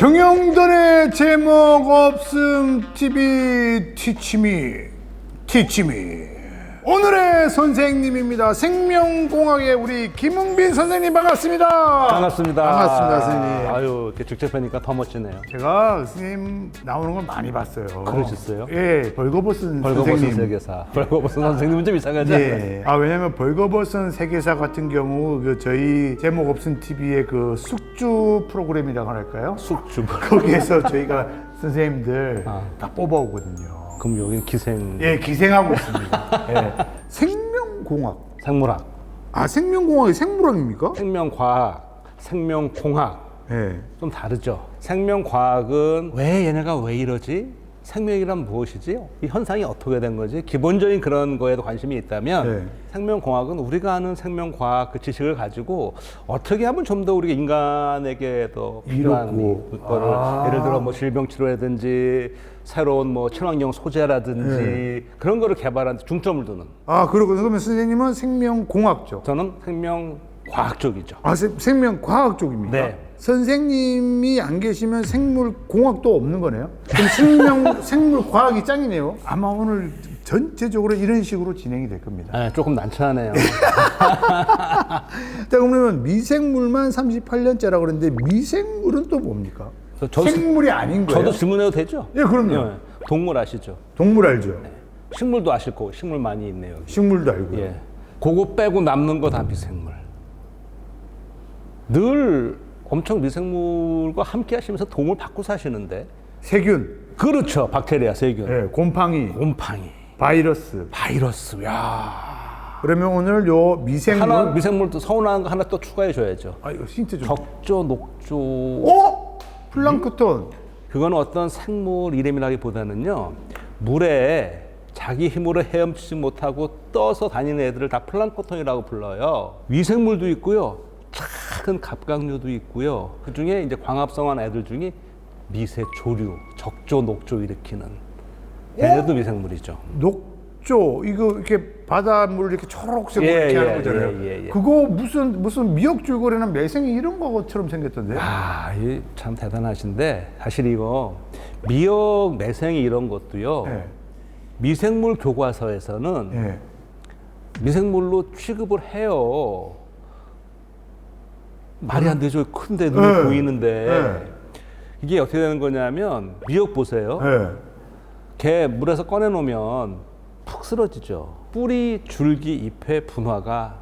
정영돈의 제목 없음 TV 티치미 오늘의 선생님입니다. 생명공학의 우리 김웅빈 선생님 반갑습니다. 반갑습니다. 반갑습니다, 선생님. 아유, 이렇게 직접 뵈니까 더 멋지네요. 제가 선생님 나오는 걸 많이 봤어요. 그러셨어요? 예, 벌거벗은 벌거벗은 선생님. 세계사. 벌거벗은 선생님은 좀 이상하지 않나요? 예. 왜냐면 벌거벗은 세계사 같은 경우 그 저희 제목 없음 TV의 그 숙주 프로그램이라고 할까요? 숙주. 거기에서 저희가 선생님들 다 뽑아오거든요. 그럼 여기는 기생. 예, 기생하고 있습니다. 예. 생명공학. 생물학. 생명공학이 생물학입니까? 생명과학, 생명공학. 예. 좀 다르죠. 생명과학은 왜 얘네가 왜 이러지? 생명이란 무엇이지? 이 현상이 어떻게 된 거지? 기본적인 그런 거에도 관심이 있다면 네. 생명공학은 우리가 아는 생명과학 그 지식을 가지고 어떻게 하면 좀 더 우리가 인간에게 더 필요한 이롭고. 거를 예를 들어 뭐 질병 치료라든지 새로운 뭐 친환경 소재라든지 그런 거를 개발하는 데 중점을 두는. 그러면 선생님은 생명공학적. 저는 생명과학 쪽이죠. 생명과학 쪽입니까? 네. 선생님이 안 계시면 생물공학도 없는 거네요? 그럼 생물과학이 짱이네요? 아마 오늘 전체적으로 이런 식으로 진행이 될 겁니다. 네, 조금 난처하네요. 자, 그러면 미생물만 38년째라고 그러는데 미생물은 또 뭡니까? 생물이 아닌 거예요? 저도 질문해도 되죠? 예, 그럼요. 예, 동물 아시죠? 동물 알죠? 식물도 아실 거고 식물 많이 있네요. 여기. 식물도 알고요. 예, 그거 빼고 남는 거 다 미생물. 늘 엄청 미생물과 함께 하시면서 도움을 받고 사시는데. 세균, 그렇죠. 박테리아, 세균, 예, 곰팡이, 바이러스. 야. 그러면 오늘 요 미생물 하나 미생물도 서운한 거 하나 또 추가해 줘야죠. 이거 힌트 좀. 적조, 녹조. 플랑크톤. 그건 어떤 생물 이름이라기보다는요, 물에 자기 힘으로 헤엄치지 못하고 떠서 다니는 애들을 다 플랑크톤이라고 불러요. 위생물도 있고요, 작은 갑각류도 있고요. 그 중에 이제 광합성한 애들 중에 미세 조류, 적조, 녹조 일으키는 얘네도 미생물이죠. 녹조 이거 이렇게 바닷물 이렇게 초록색으로 이렇게 하는 거잖아요. 예. 그거 무슨 미역줄거리나 매생이 이런 것처럼 생겼던데. 이 참 대단하신데 사실 이거 미역, 매생이 이런 것도요. 예. 미생물 교과서에서는 예. 미생물로 취급을 해요. 말이 안 되죠. 큰데 눈에 보이는데. 이게 어떻게 되는 거냐면 미역 보세요. 걔 물에서 꺼내놓으면 푹 쓰러지죠. 뿌리, 줄기, 잎의 분화가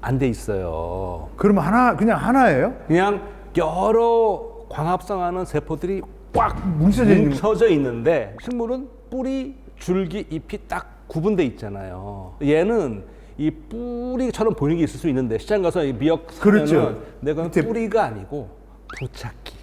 안 돼 있어요. 그러면 그냥 하나예요? 그냥 여러 광합성하는 세포들이 꽉 뭉쳐져 있는데 식물은 뿌리, 줄기, 잎이 딱 구분돼 있잖아요. 얘는 이 뿌리처럼 보이는 게 있을 수 있는데 시장 가서 이 미역 사면은 그렇죠. 내가 뿌리가 아니고 부착기.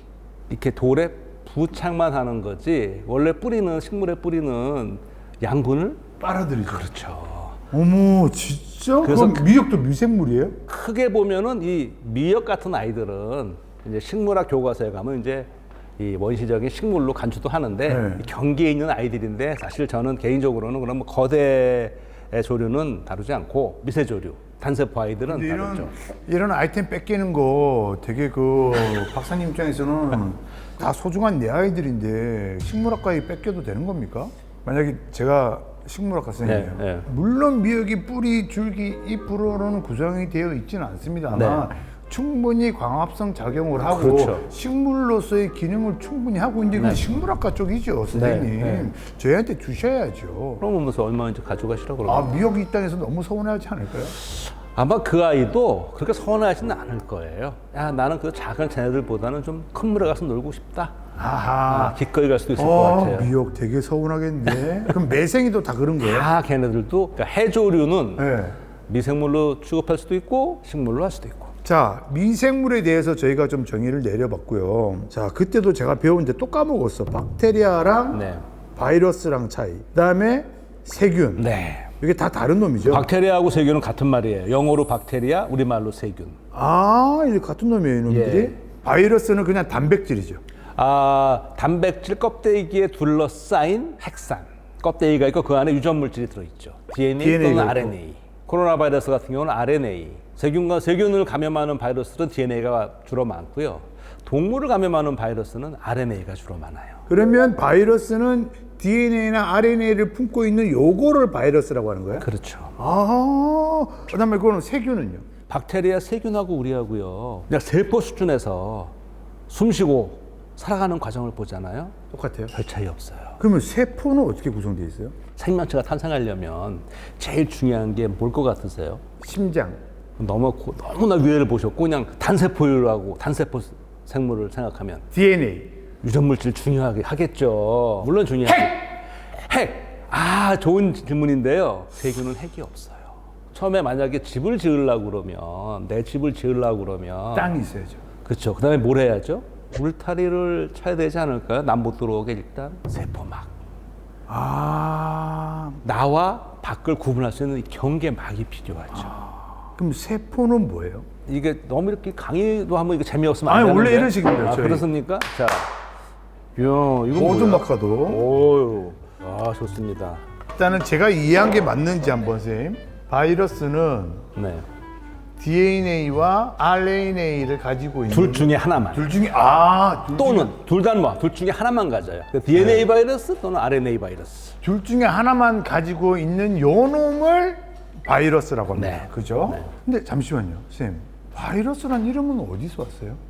이렇게 돌에 부착만 하는 거지 원래 식물의 뿌리는 양분을 빨아들이죠. 그렇죠. 어머, 진짜? 그래서 그럼 미역도 미생물이에요? 크게 보면은 이 미역 같은 아이들은 이제 식물학 교과서에 가면 이제 이 원시적인 식물로 간주도 하는데 이 경계에 있는 아이들인데 사실 저는 개인적으로는 그럼 거대의 조류는 다루지 않고 미세조류, 단세포 아이들은 다루죠. 이런 아이템 뺏기는 거 되게 박사님 입장에서는 다 소중한 내 아이들인데 식물학과에 뺏겨도 되는 겁니까? 만약에 제가 식물학과 선생님이에요. 네. 물론 미역이 뿌리, 줄기, 잎으로는 구성이 되어 있지는 않습니다만 충분히 광합성 작용을 하고 그렇죠. 식물로서의 기능을 충분히 하고 있는데 그건 식물학과 쪽이죠, 선생님. 저희한테 주셔야죠. 그럼 무슨 얼마인지 가져가시라고 그러고. 미역이 이 땅에서 너무 서운하지 않을까요? 아마 그 아이도 그렇게 서운하지는 않을 거예요. 나는 그 작은 쟤네들보다는 좀 큰 물에 가서 놀고 싶다. 기꺼이 갈 수도 있을 것 같아요. 미역 되게 서운하겠는데. 그럼 매생이도 다 그런 거예요? 걔네들도 그러니까 해조류는 미생물로 취급할 수도 있고 식물로 할 수도 있고. 자, 미생물에 대해서 저희가 좀 정의를 내려봤고요. 자, 그때도 제가 배우는데 또 까먹었어. 박테리아랑 바이러스랑 차이. 그다음에 세균. 이게 다 다른 놈이죠? 박테리아하고 세균은 같은 말이에요. 영어로 박테리아, 우리말로 세균. 이게 같은 놈이에요, 이놈들이? 바이러스는 그냥 단백질이죠. 단백질 껍데기에 둘러싸인 핵산. 껍데기가 있고 그 안에 유전 물질이 들어있죠. DNA 또는 RNA. 코로나 바이러스 같은 경우는 RNA. 세균을 감염하는 바이러스는 DNA가 주로 많고요. 동물을 감염하는 바이러스는 RNA가 주로 많아요. 그러면 바이러스는 DNA나 RNA를 품고 있는 요거를 바이러스라고 하는 거예요? 그렇죠. 아, 그다음에 그거는 세균은요? 박테리아, 세균하고 우리하고요. 그냥 세포 수준에서 숨쉬고 살아가는 과정을 보잖아요. 똑같아요. 별 차이 없어요. 그러면 세포는 어떻게 구성되어 있어요? 생명체가 탄생하려면 제일 중요한 게 뭘 것 같으세요? 심장. 너무나 위해를 보셨고 그냥 단세포율하고 단세포 생물을 생각하면 DNA. 유전물질 중요하게 하겠죠. 물론 중요하죠. 핵! 아, 좋은 질문인데요. 세균은 핵이 없어요. 처음에 만약에 집을 지으려고 그러면, 내 집을 지으려고 그러면 땅이 있어야죠. 그렇죠. 그 다음에 뭘 해야죠? 울타리를 쳐야 되지 않을까요? 남 못 들어오게 일단 세포막. 아, 나와 밖을 구분할 수 있는 경계막이 필요하죠. 그럼 세포는 뭐예요? 이게 너무 이렇게 강의도 하면 이게 재미없으면 안 아니, 되는데. 원래 이런 식입니다, 저희. 그렇습니까? 자, 이건 모든 뭐야? 막가도. 오유, 아 좋습니다. 일단은 제가 이해한 게 맞는지 한번 선생님. 바이러스는 네, DNA와 RNA를 가지고 있는 둘 중에 하나만. 둘 중에 또는 둘 다 뭐, 둘 중에 하나만 가져요. DNA 바이러스 또는 RNA 바이러스. 둘 중에 하나만 가지고 있는 요 놈을 바이러스라고 합니다. 네. 그죠? 네. 근데 잠시만요, 선생님. 바이러스란 이름은 어디서 왔어요?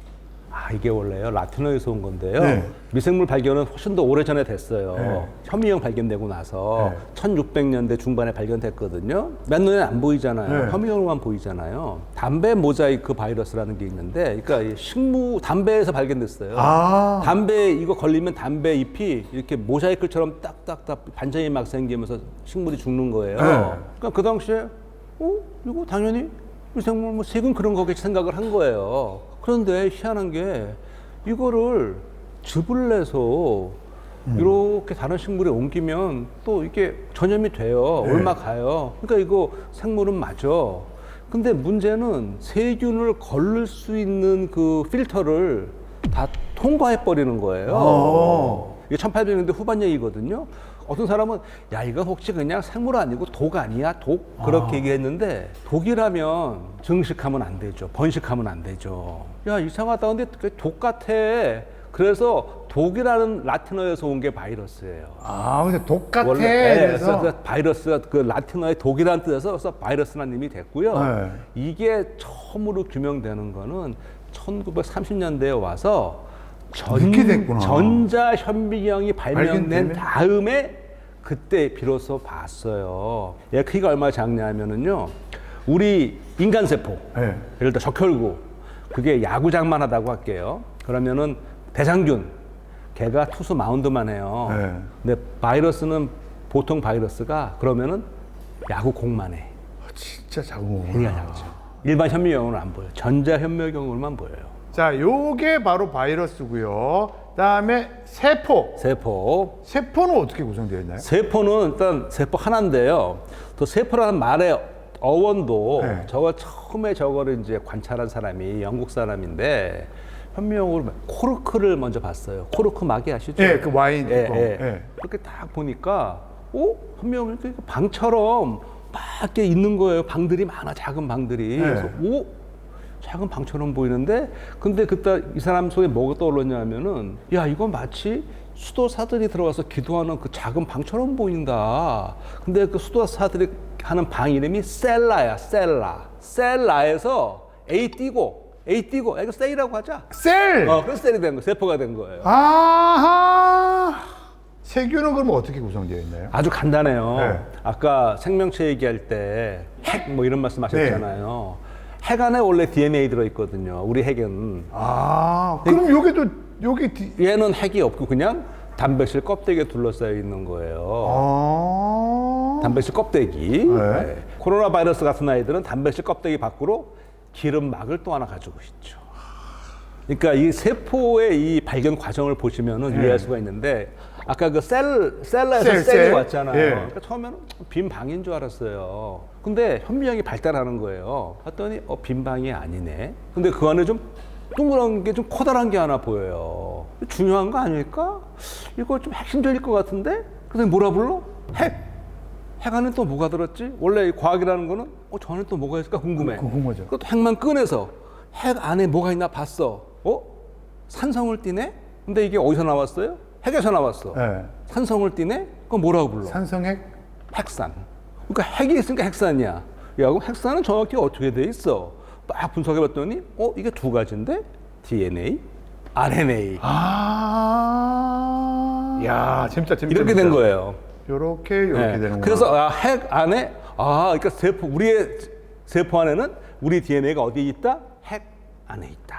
아, 이게 원래요 라틴어에서 온 건데요. 네. 미생물 발견은 훨씬 더 오래 전에 됐어요. 네. 현미경 발견되고 나서 네. 1600년대 중반에 발견됐거든요. 몇 년에 안 보이잖아요. 네. 현미경으로만 보이잖아요. 담배 모자이크 바이러스라는 게 있는데, 그러니까 이 담배에서 발견됐어요. 아. 담배 이거 걸리면 담배 잎이 이렇게 모자이크처럼 딱딱딱 반전이 막 생기면서 식물이 죽는 거예요. 네. 그러니까 그 당시에 이거 당연히 미생물 뭐 세균 그런 거겠지 생각을 한 거예요. 그런데 희한한 게 이거를 즙을 내서 이렇게 다른 식물에 옮기면 또 이게 전염이 돼요. 네. 얼마 가요. 그러니까 이거 생물은 맞아. 근데 문제는 세균을 걸릴 수 있는 그 필터를 다 통과해 버리는 거예요. 이게 1800년대 후반 얘기거든요. 어떤 사람은 야 이건 혹시 그냥 생물 아니고 독 아니야? 독? 그렇게 얘기했는데 독이라면 증식하면 안 되죠. 번식하면 안 되죠. 야 이상하다. 근데 독 같아. 그래서 독이라는 라틴어에서 온 게 바이러스예요. 아, 근데 독 같아. 원래 그래서 바이러스가 그 라틴어의 독이라는 뜻에서 그래서 바이러스라는 이름이 됐고요. 네. 이게 처음으로 규명되는 거는 1930년대에 와서 이렇게 됐구나. 전자 현미경이 발명된 발견되네. 다음에 그때 비로소 봤어요. 얘 크기가 얼마나 작냐면은요. 우리 인간 세포, 네. 예를 들어 적혈구, 그게 야구장만 하다고 할게요. 그러면은 대장균, 걔가 투수 마운드만 해요. 네. 근데 바이러스는 보통 바이러스가 그러면은 야구 공만 해. 진짜 작은 크기가 거구나. 작죠. 일반 현미경으로는 안 보여요. 전자 현미경으로만 보여요. 자, 요게 바로 바이러스고요. 그다음에 세포. 세포는 어떻게 구성되어 있나요? 세포는 일단 세포 하나인데요. 또 세포라는 말의 어원도 네. 처음에 저거를 이제 관찰한 사람이 영국 사람인데 현미경으로 코르크를 먼저 봤어요. 코르크 마개 아시죠? 예, 그 와인. 예, 거. 예. 예. 그렇게 딱 보니까 현미경이 이렇게 방처럼 막 이렇게 있는 거예요. 방들이 많아, 작은 방들이. 네. 그래서 작은 방처럼 보이는데, 근데 그때 이 사람 속에 뭐가 떠올랐냐면은, 야, 이건 마치 수도사들이 들어와서 기도하는 그 작은 방처럼 보인다. 근데 그 수도사들이 하는 방 이름이 셀라야, 셀라. 셀라에서 A 띄고, 이거 셀이라고 하자. 셀! 그래서 셀이 된 거, 세포가 된 거예요. 아하! 세균은 그럼 어떻게 구성되어 있나요? 아주 간단해요. 네. 아까 생명체 얘기할 때 핵 뭐 이런 말씀 하셨잖아요. 핵 안에 원래 DNA 들어있거든요. 우리 핵은. 그럼 여기 얘는 핵이 없고 그냥 단백질 껍데기에 둘러싸여 있는 거예요. 단백질 껍데기. 네. 네. 코로나 바이러스 같은 아이들은 단백질 껍데기 밖으로 기름막을 또 하나 가지고 있죠. 그러니까 이 세포의 이 발견 과정을 보시면은 이해할 수가 있는데, 아까 그 셀라에서 셀이 왔잖아요. 예. 그러니까 처음에는 빈 방인 줄 알았어요. 근데 현미경이 발달하는 거예요. 봤더니 빈 방이 아니네. 근데 그 안에 좀 동그란 게 좀 커다란 게 하나 보여요. 중요한 거 아닐까? 이거 좀 핵심적일 것 같은데? 그래서 뭐라 불러? 핵. 핵 안에 또 뭐가 들었지? 원래 이 과학이라는 거는 저 안에 또 뭐가 있을까 궁금해. 궁금하죠. 그것도 핵만 꺼내서 핵 안에 뭐가 있나 봤어. 산성을 띠네? 근데 이게 어디서 나왔어요? 핵에서 나왔어. 네. 산성을 띠네? 그건 뭐라고 불러? 산성핵? 핵산. 그러니까 핵이 있으니까 핵산이야. 야, 그럼 핵산은 정확히 어떻게 돼 있어? 막 분석해봤더니 이게 두 가지인데? DNA, RNA. 야, 재밌다. 이렇게 된 거예요. 이렇게 네. 되는 거야. 그래서 핵 안에 그러니까 우리의 세포 안에는 우리 DNA가 어디 있다? 핵 안에 있다.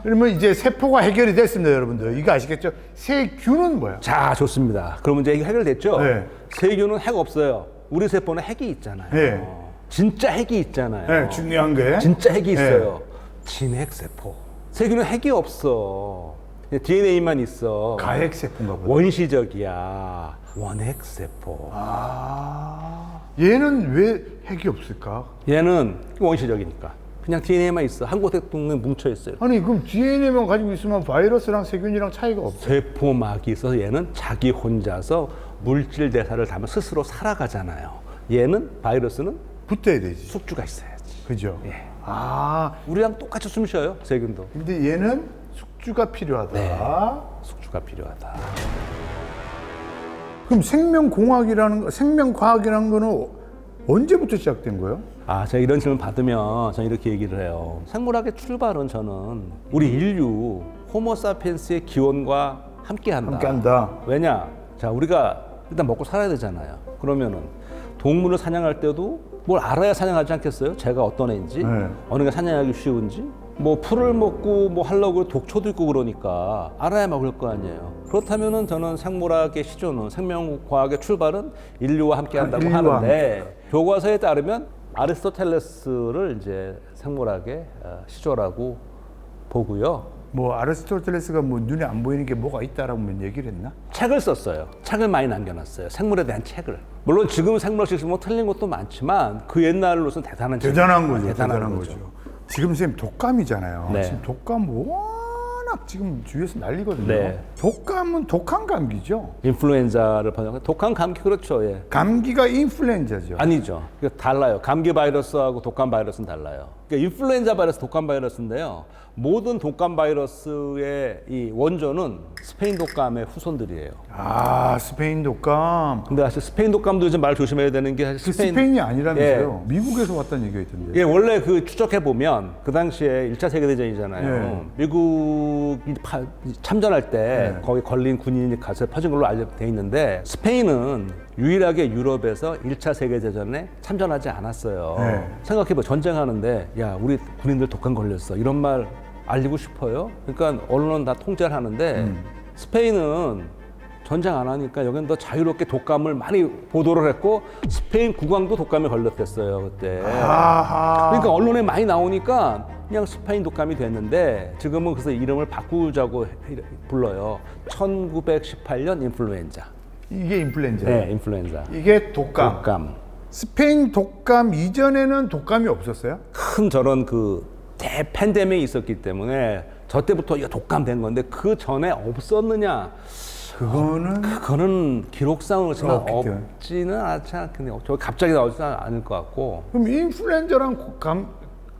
그러면 이제 세포가 해결이 됐습니다, 여러분들. 이거 아시겠죠? 세균은 뭐야? 자, 좋습니다. 그럼 이제 이게 해결됐죠? 네. 세균은 핵 없어요. 우리 세포는 핵이 있잖아요. 네. 진짜 핵이 있잖아요. 네, 중요한 게. 진짜 핵이 있어요. 진핵 세포. 세균은 핵이 없어. DNA만 있어. 가핵 세포인가 보다. 원시적이야. 원핵 세포. 얘는 왜 핵이 없을까? 얘는 원시적이니까. 그냥 DNA만 있어. 한 곳에 뭉쳐 있어요. 아니, 그럼 DNA만 가지고 있으면 바이러스랑 세균이랑 차이가 없어. 세포막이 있어서 얘는 자기 혼자서 물질 대사를 하면 스스로 살아가잖아요. 얘는 바이러스는 붙어야 되지. 숙주가 있어야지. 그죠? 예. 우리랑 똑같이 숨 쉬어요, 세균도. 근데 얘는 숙주가 필요하다. 네. 숙주가 필요하다. 그럼 생명과학이라는 거는 언제부터 시작된 거예요? 제가 이런 질문 받으면 저는 이렇게 얘기를 해요. 생물학의 출발은 저는 우리 인류 호모사피엔스의 기원과 함께한다. 함께한다. 왜냐? 자, 우리가 일단 먹고 살아야 되잖아요. 그러면은 동물을 사냥할 때도 뭘 알아야 사냥하지 않겠어요? 제가 어떤 애인지, 네. 어느 게 사냥하기 쉬운지, 뭐 풀을 먹고 뭐 하려고 독초도 있고 그러니까 알아야 먹을 거 아니에요. 그렇다면은 저는 생물학의 시조는 생명과학의 출발은 인류와 함께한다고 하는데 교과서에 따르면 아리스토텔레스를 이제 생물학의 시조라고 보고요. 뭐 아리스토텔레스가 뭐 눈에 안 보이는 게 뭐가 있다라고 얘기를 했나? 책을 썼어요. 책을 많이 남겨놨어요. 생물에 대한 책을. 물론 지금 생물학 시스템은 뭐 틀린 것도 많지만 그 옛날로서는 대단한 거죠. 대단한 거죠. 지금 선생님 독감이잖아요. 네. 지금 독감 워낙 지금 주위에서 난리거든요. 네. 독감은 독한 감기죠. 인플루엔자를 번역해 독감 감기 그렇죠. 예. 감기가 인플루엔자죠. 아니죠. 달라요. 감기 바이러스하고 독감 바이러스는 달라요. 그러니까 인플루엔자 바이러스, 독감 바이러스인데요. 모든 독감 바이러스의 이 원조는 스페인 독감의 후손들이에요. 스페인 독감. 근데 사실 스페인 독감도 이제 말 조심해야 되는 게 사실 스페인이 아니라면서요. 미국에서 왔다는 얘기가 있던데. 예, 원래 그 추적해 보면 그 당시에 1차 세계대전이잖아요. 미국이 참전할 때 거기 걸린 군인이 가서 퍼진 걸로 알려져 있는데 스페인은 유일하게 유럽에서 1차 세계대전에 참전하지 않았어요. 생각해봐. 전쟁하는데 야, 우리 군인들 독감 걸렸어. 이런 말 알리고 싶어요. 그러니까 언론은 다 통제를 하는데 스페인은 전쟁 안 하니까 여기는 더 자유롭게 독감을 많이 보도를 했고 스페인 국왕도 독감에 걸렸댔어요 그때. 그러니까 언론에 많이 나오니까 그냥 스페인 독감이 됐는데 지금은 그래서 이름을 바꾸자고 불러요. 1918년 인플루엔자. 이게 인플루엔자. 네, 인플루엔자. 이게 독감. 스페인 독감 이전에는 독감이 없었어요? 큰 저런 그 대팬데믹이 있었기 때문에 저 때부터 이거 독감 된 건데 그 전에 없었느냐? 그거는 기록상으로 치면 없지는 않지 않겠네요. 저 갑자기 나오지는 않을 것 같고. 그럼 인플루엔자랑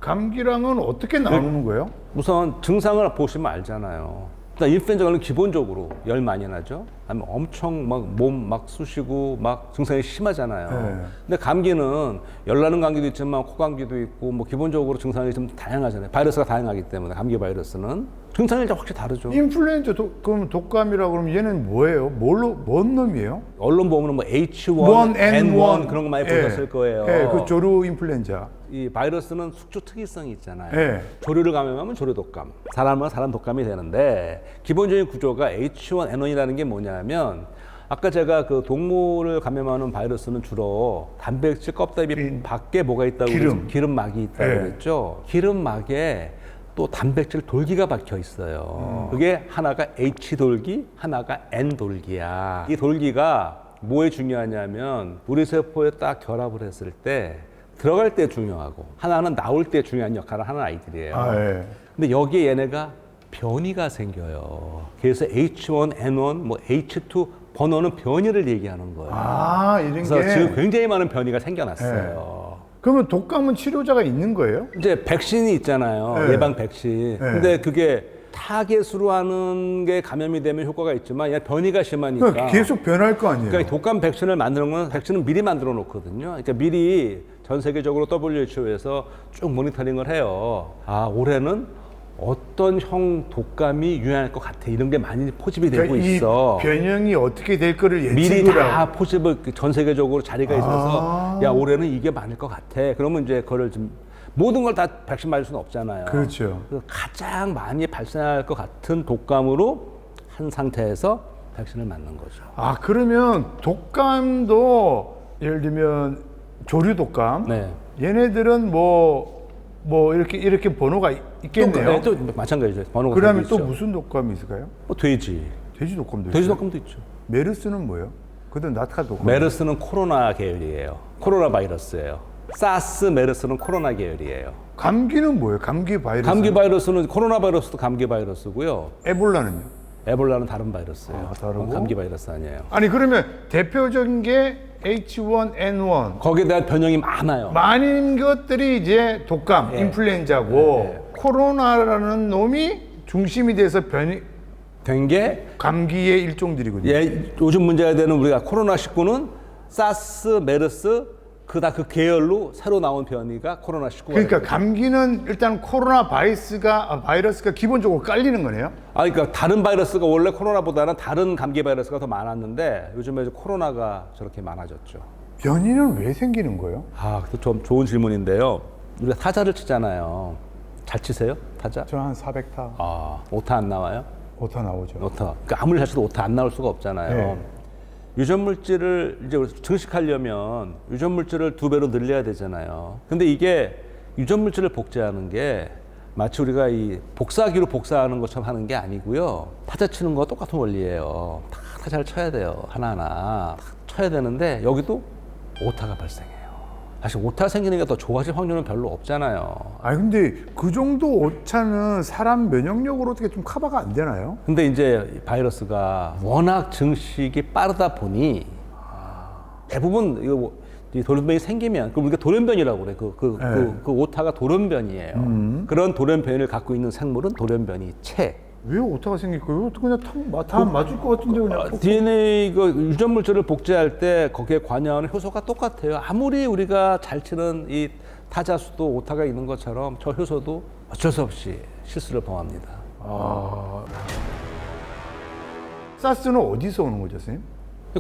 감기랑은 어떻게 나누는 거예요? 우선 증상을 보시면 알잖아요. 일단 인플루엔자는 기본적으로 열 많이 나죠. 아니면 엄청 막 몸 막 쑤시고 막 증상이 심하잖아요. 근데 감기는 열 나는 감기도 있지만 코감기도 있고 뭐 기본적으로 증상이 좀 다양하잖아요. 바이러스가 다양하기 때문에 감기 바이러스는 증상이 확실히 다르죠. 인플루엔자 그럼 독감이라고 그러면 얘는 뭐예요? 뭔 놈이에요? 언론 보면 뭐 H1, N1 그런 거 많이 보셨을 거예요. 그 조류 인플루엔자. 이 바이러스는 숙주 특이성이 있잖아요. 네. 조류를 감염하면 조류 독감, 사람은 사람 독감이 되는데 기본적인 구조가 H1N1이라는 게 뭐냐면 아까 제가 그 동물을 감염하는 바이러스는 주로 단백질 껍데기 밖에 뭐가 있다고 기름막이 있다고 그랬죠. 기름막에 또 단백질 돌기가 박혀 있어요. 그게 하나가 H 돌기, 하나가 N 돌기야. 이 돌기가 뭐에 중요하냐면 우리 세포에 딱 결합을 했을 때 들어갈 때 중요하고 하나는 나올 때 중요한 역할을 하는 아이들이에요. 근데 여기에 얘네가 변이가 생겨요. 그래서 H1N1, 뭐 H2 번호는 변이를 얘기하는 거예요. 아, 이런 그래서 게. 지금 굉장히 많은 변이가 생겨났어요. 그러면 독감은 치료자가 있는 거예요? 이제 백신이 있잖아요. 네. 예방 백신. 근데 그게 타겟으로 하는 게 감염이 되면 효과가 있지만 얘 변이가 심하니까 그러니까 계속 변할 거 아니에요? 그러니까 독감 백신을 만드는 건 백신은 미리 만들어 놓거든요. 그러니까 미리 전 세계적으로 WHO에서 쭉 모니터링을 해요. 아, 올해는 어떤 형 독감이 유행할 것 같아. 이런 게 많이 포집이 되고 그러니까 있어. 이 변형이 어떻게 될 거를 미리 예측을 다 하고. 포집을 전 세계적으로 자리가 있어서 야, 올해는 이게 많을 것 같아. 그러면 이제 그거를 좀 모든 걸 다 백신 맞을 수는 없잖아요. 그렇죠. 그래서 가장 많이 발생할 것 같은 독감으로 한 상태에서 백신을 맞는 거죠. 아, 그러면 독감도 예를 들면 조류 독감. 네. 얘네들은 뭐 이렇게 번호가 있겠네요. 또 마찬가지죠. 번호가 그다음에 있죠. 또 무슨 독감이 있을까요? 뭐 돼지. 돼지 독감도 돼지 있어요. 독감도 있죠. 메르스는 뭐예요? 그건 나타 독감. 메르스는 코로나 계열이에요. 코로나 바이러스예요. 사스, 메르스는 코로나 계열이에요. 감기는 뭐예요? 감기 바이러스. 감기 바이러스는 코로나 바이러스도 감기 바이러스고요. 에볼라는요? 에볼라는 다른 바이러스예요. 아, 다르고? 그건 감기 바이러스 아니에요. 아니 그러면 대표적인 게 H1N1. 거기에 대한 변형이 많아요. 많은 것들이 이제 독감, 인플루엔자고 코로나라는 놈이 중심이 돼서 된 게 감기의 일종들이거든요. 요즘 문제가 되는 우리가 코로나19는 사스, 메르스 그 계열로 새로 나온 변이가 코로나19가 그러니까 감기는 일단 코로나 바이러스가 기본적으로 깔리는 거네요. 그러니까 다른 바이러스가 원래 코로나보다는 다른 감기 바이러스가 더 많았는데 요즘에 이제 코로나가 저렇게 많아졌죠. 변이는 왜 생기는 거예요? 그것도 좀 좋은 질문인데요. 우리가 타자를 치잖아요. 잘 치세요? 타자? 저는 한 400타, 오타 안 나와요? 오타 나오죠. 오타. 그러니까 아무리 잘 쳐도 오타 안 나올 수가 없잖아요. 네. 유전 물질을 이제 증식하려면 유전 물질을 2배로 늘려야 되잖아요. 근데 이게 유전 물질을 복제하는 게 마치 우리가 이 복사기로 복사하는 것처럼 하는 게 아니고요. 타자 치는 거 똑같은 원리예요. 다 타자를 쳐야 돼요. 하나하나 다 쳐야 되는데 여기도 오타가 발생해요. 사실 오타 생기는 게 더 좋아질 확률은 별로 없잖아요. 아니 근데 그 정도 오차는 사람 면역력으로 어떻게 좀 커버가 안 되나요? 근데 이제 바이러스가 워낙 증식이 빠르다 보니 대부분 이 돌연변이 생기면 우리가 돌연변이라고 그래. 그 오타가 돌연변이에요. 그런 돌연변이를 갖고 있는 생물은 돌연변이 체. 왜 오타가 생길 거예요? 그냥 다 맞을 것 같은데 그냥. DNA 유전 물질을 복제할 때 거기에 관여하는 효소가 똑같아요. 아무리 우리가 잘 치는 이 타자수도 오타가 있는 것처럼 저 효소도 어쩔 수 없이 실수를 범합니다. 사스는 어디서 오는 거죠, 선생님?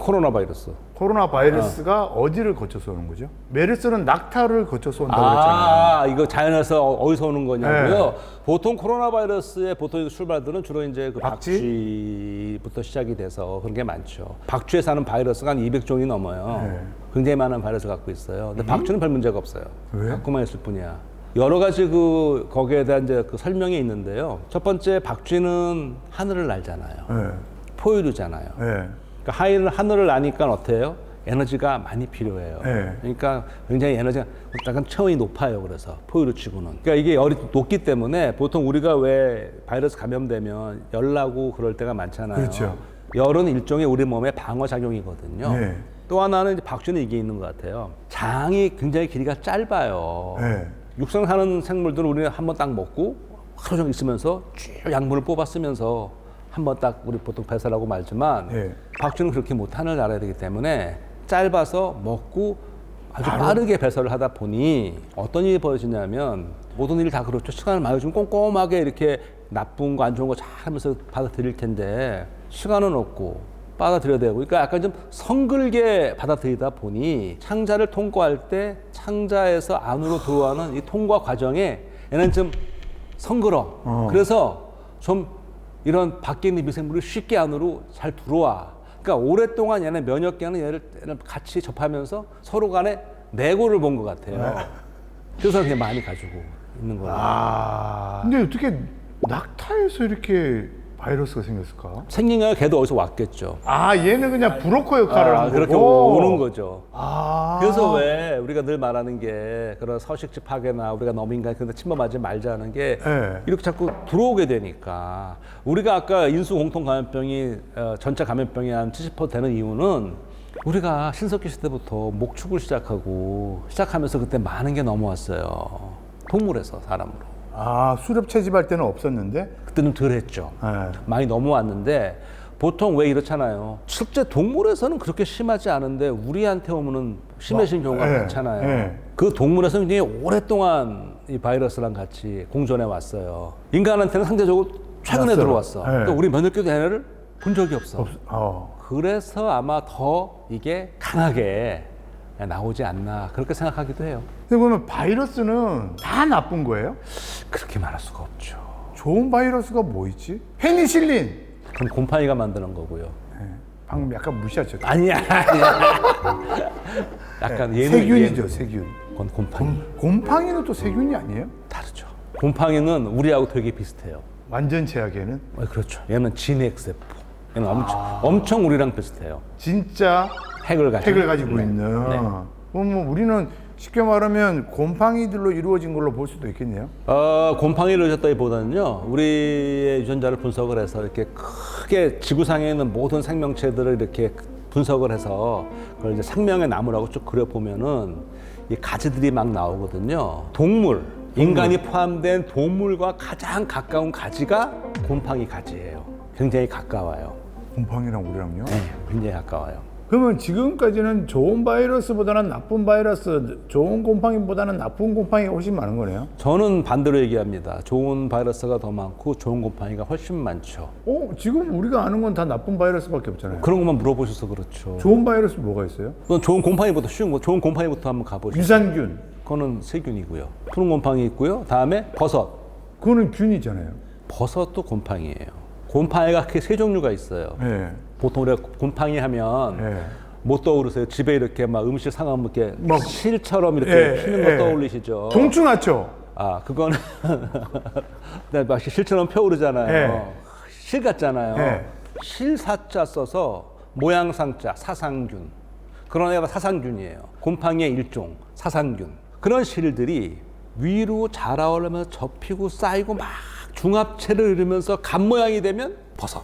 코로나 바이러스. 코로나 바이러스가 어디를 거쳐서 오는 거죠? 메르스는 낙타를 거쳐서 온다고 그랬잖아요. 이거 자연에서 어디서 오는 거냐고요? 네. 보통 코로나 바이러스의 보통 출발들은 주로 이제 그 박쥐? 박쥐부터 시작이 돼서 그런 게 많죠. 박쥐에 사는 바이러스가 한 200종이 넘어요. 네. 굉장히 많은 바이러스 갖고 있어요. 근데 박쥐는 별 문제가 없어요. 왜? 갖고만 있을 뿐이야. 여러 가지 거기에 대한 이제 그 설명이 있는데요. 첫 박쥐는 하늘을 날잖아요. 네. 포유류잖아요. 네. 그러니까 하늘을 나니까 어때요? 에너지가 많이 필요해요. 네. 그러니까 굉장히 에너지가 약간 체온이 높아요. 그래서 포유류 치고는. 그러니까 이게 열이 높기 때문에 보통 우리가 왜 바이러스 감염되면 열 나고 그럴 때가 많잖아요. 그렇죠. 열은 일종의 우리 몸의 방어 작용이거든요. 네. 또 하나는 이제 박쥐는 이게 있는 것 같아요. 장이 굉장히 길이가 짧아요. 네. 육상 사는 생물들은 우리는 한번 딱 먹고 하루 종일 있으면서 쭉 약물을 뽑아 쓰면서 한번 딱 우리 보통 배설하고 말지만 네. 박쥐는 그렇게 못 하늘 날아야 되기 때문에 짧아서 먹고 아주 빠르게 배설을 하다 보니 어떤 일이 벌어지냐면 모든 일이 다 그렇죠. 시간을 많이 좀 꼼꼼하게 이렇게 나쁜 거 안 좋은 거 잘 하면서 받아들일 텐데 시간은 없고 받아들여야 되고 그러니까 약간 좀 성글게 받아들이다 보니 창자를 통과할 때 창자에서 안으로 들어가는 이 통과 과정에 얘는 좀 성글어. 그래서 좀 이런 밖에 있는 미생물이 쉽게 안으로 잘 들어와. 그러니까 오랫동안 얘네 면역계는 얘를 같이 접하면서 서로 간에 내고를 본 것 같아요. 그래서 그냥 많이 가지고 있는 거예요. 근데 어떻게 낙타에서 이렇게 바이러스가 생겼을까? 생긴 게 걔도 어디서 왔겠죠. 아, 얘는 그냥 브로커 역할을 한 그렇게 거고. 오는 거죠. 아. 그래서 왜 우리가 늘 말하는 게 그런 서식지 파괴나 우리가 너무 인간 근데 침범하지 말자는 게 네. 이렇게 자꾸 들어오게 되니까 우리가 아까 인수 공통 감염병이 전체 감염병이 한 70% 되는 이유는 우리가 신석기 시대부터 목축을 시작하면서 그때 많은 게 넘어왔어요. 동물에서 사람으로. 아, 수렵 채집할 때는 없었는데? 그때는 덜 했죠. 네. 많이 넘어왔는데 보통 왜 이렇잖아요. 실제 동물에서는 그렇게 심하지 않은데 우리한테 오면은 심해진 경우가 네, 많잖아요. 네. 그 동물에서는 굉장히 오랫동안 이 바이러스랑 같이 공존해 왔어요. 인간한테는 상대적으로 최근에 낯설어. 들어왔어. 네. 그러니까 우리 면역계도 얘네를 본 적이 없어. 어. 그래서 아마 더 이게 강하게 나오지 않나 그렇게 생각하기도 해요. 근데 그러면 바이러스는 다 나쁜 거예요? 그렇게 말할 수가 없죠. 좋은 바이러스가 뭐 있지? 페니실린. 그건 곰팡이가 만드는 거고요. 네. 방금 약간 무시하죠. 아니야. 약간 얘는 세균이죠, 세균. 그건 곰팡이. 곰팡이는 또 세균이 아니에요? 다르죠. 곰팡이는 우리하고 되게 비슷해요. 완전 제약에는 그렇죠. 얘는 진핵세포. 얘는 엄청 우리랑 비슷해요. 진짜 핵을 가지고 네. 있는. 네. 그럼 뭐 우리는 쉽게 말하면 곰팡이들로 이루어진 걸로 볼 수도 있겠네요. 곰팡이를 하셨다기보다는요, 우리의 유전자를 분석을 해서 이렇게 크게 지구상에 있는 모든 생명체들을 이렇게 분석을 해서 그걸 이제 생명의 나무라고 쭉 그려보면은 이 가지들이 막 나오거든요. 동물, 인간이 포함된 동물과 가장 가까운 가지가 곰팡이 가지예요. 굉장히 가까워요. 곰팡이랑 우리랑요? 네, 굉장히 가까워요. 그러면 지금까지는 좋은 바이러스보다는 나쁜 바이러스, 좋은 곰팡이보다는 나쁜 곰팡이가 훨씬 많은 거네요. 저는 반대로 얘기합니다. 좋은 바이러스가 더 많고 좋은 곰팡이가 훨씬 많죠. 지금 우리가 아는 건 다 나쁜 바이러스밖에 없잖아요. 그런 것만 물어보셔서 그렇죠. 좋은 바이러스 뭐가 있어요? 그건 좋은 곰팡이부터 쉬운 거, 좋은 곰팡이부터 한번 가보시죠. 유산균. 그거는 세균이고요. 푸른 곰팡이 있고요. 다음에 버섯. 그거는 균이잖아요. 버섯도 곰팡이에요. 곰팡이가 크게 세 종류가 있어요. 네. 보통 우리가 곰팡이 하면 네. 못 떠오르세요? 집에 이렇게 막 음식 상하면 이렇게 막 실처럼 이렇게 예, 피는 거 예. 떠올리시죠? 동충 하초. 그거는 막 실처럼 펴오르잖아요. 예. 실 같잖아요. 예. 실사자 써서 모양상자 사상균. 그런 애가 사상균이에요. 곰팡이의 일종 사상균. 그런 실들이 위로 자라오려면서 접히고 쌓이고 막 중합체를 이루면서 간 모양이 되면 버섯.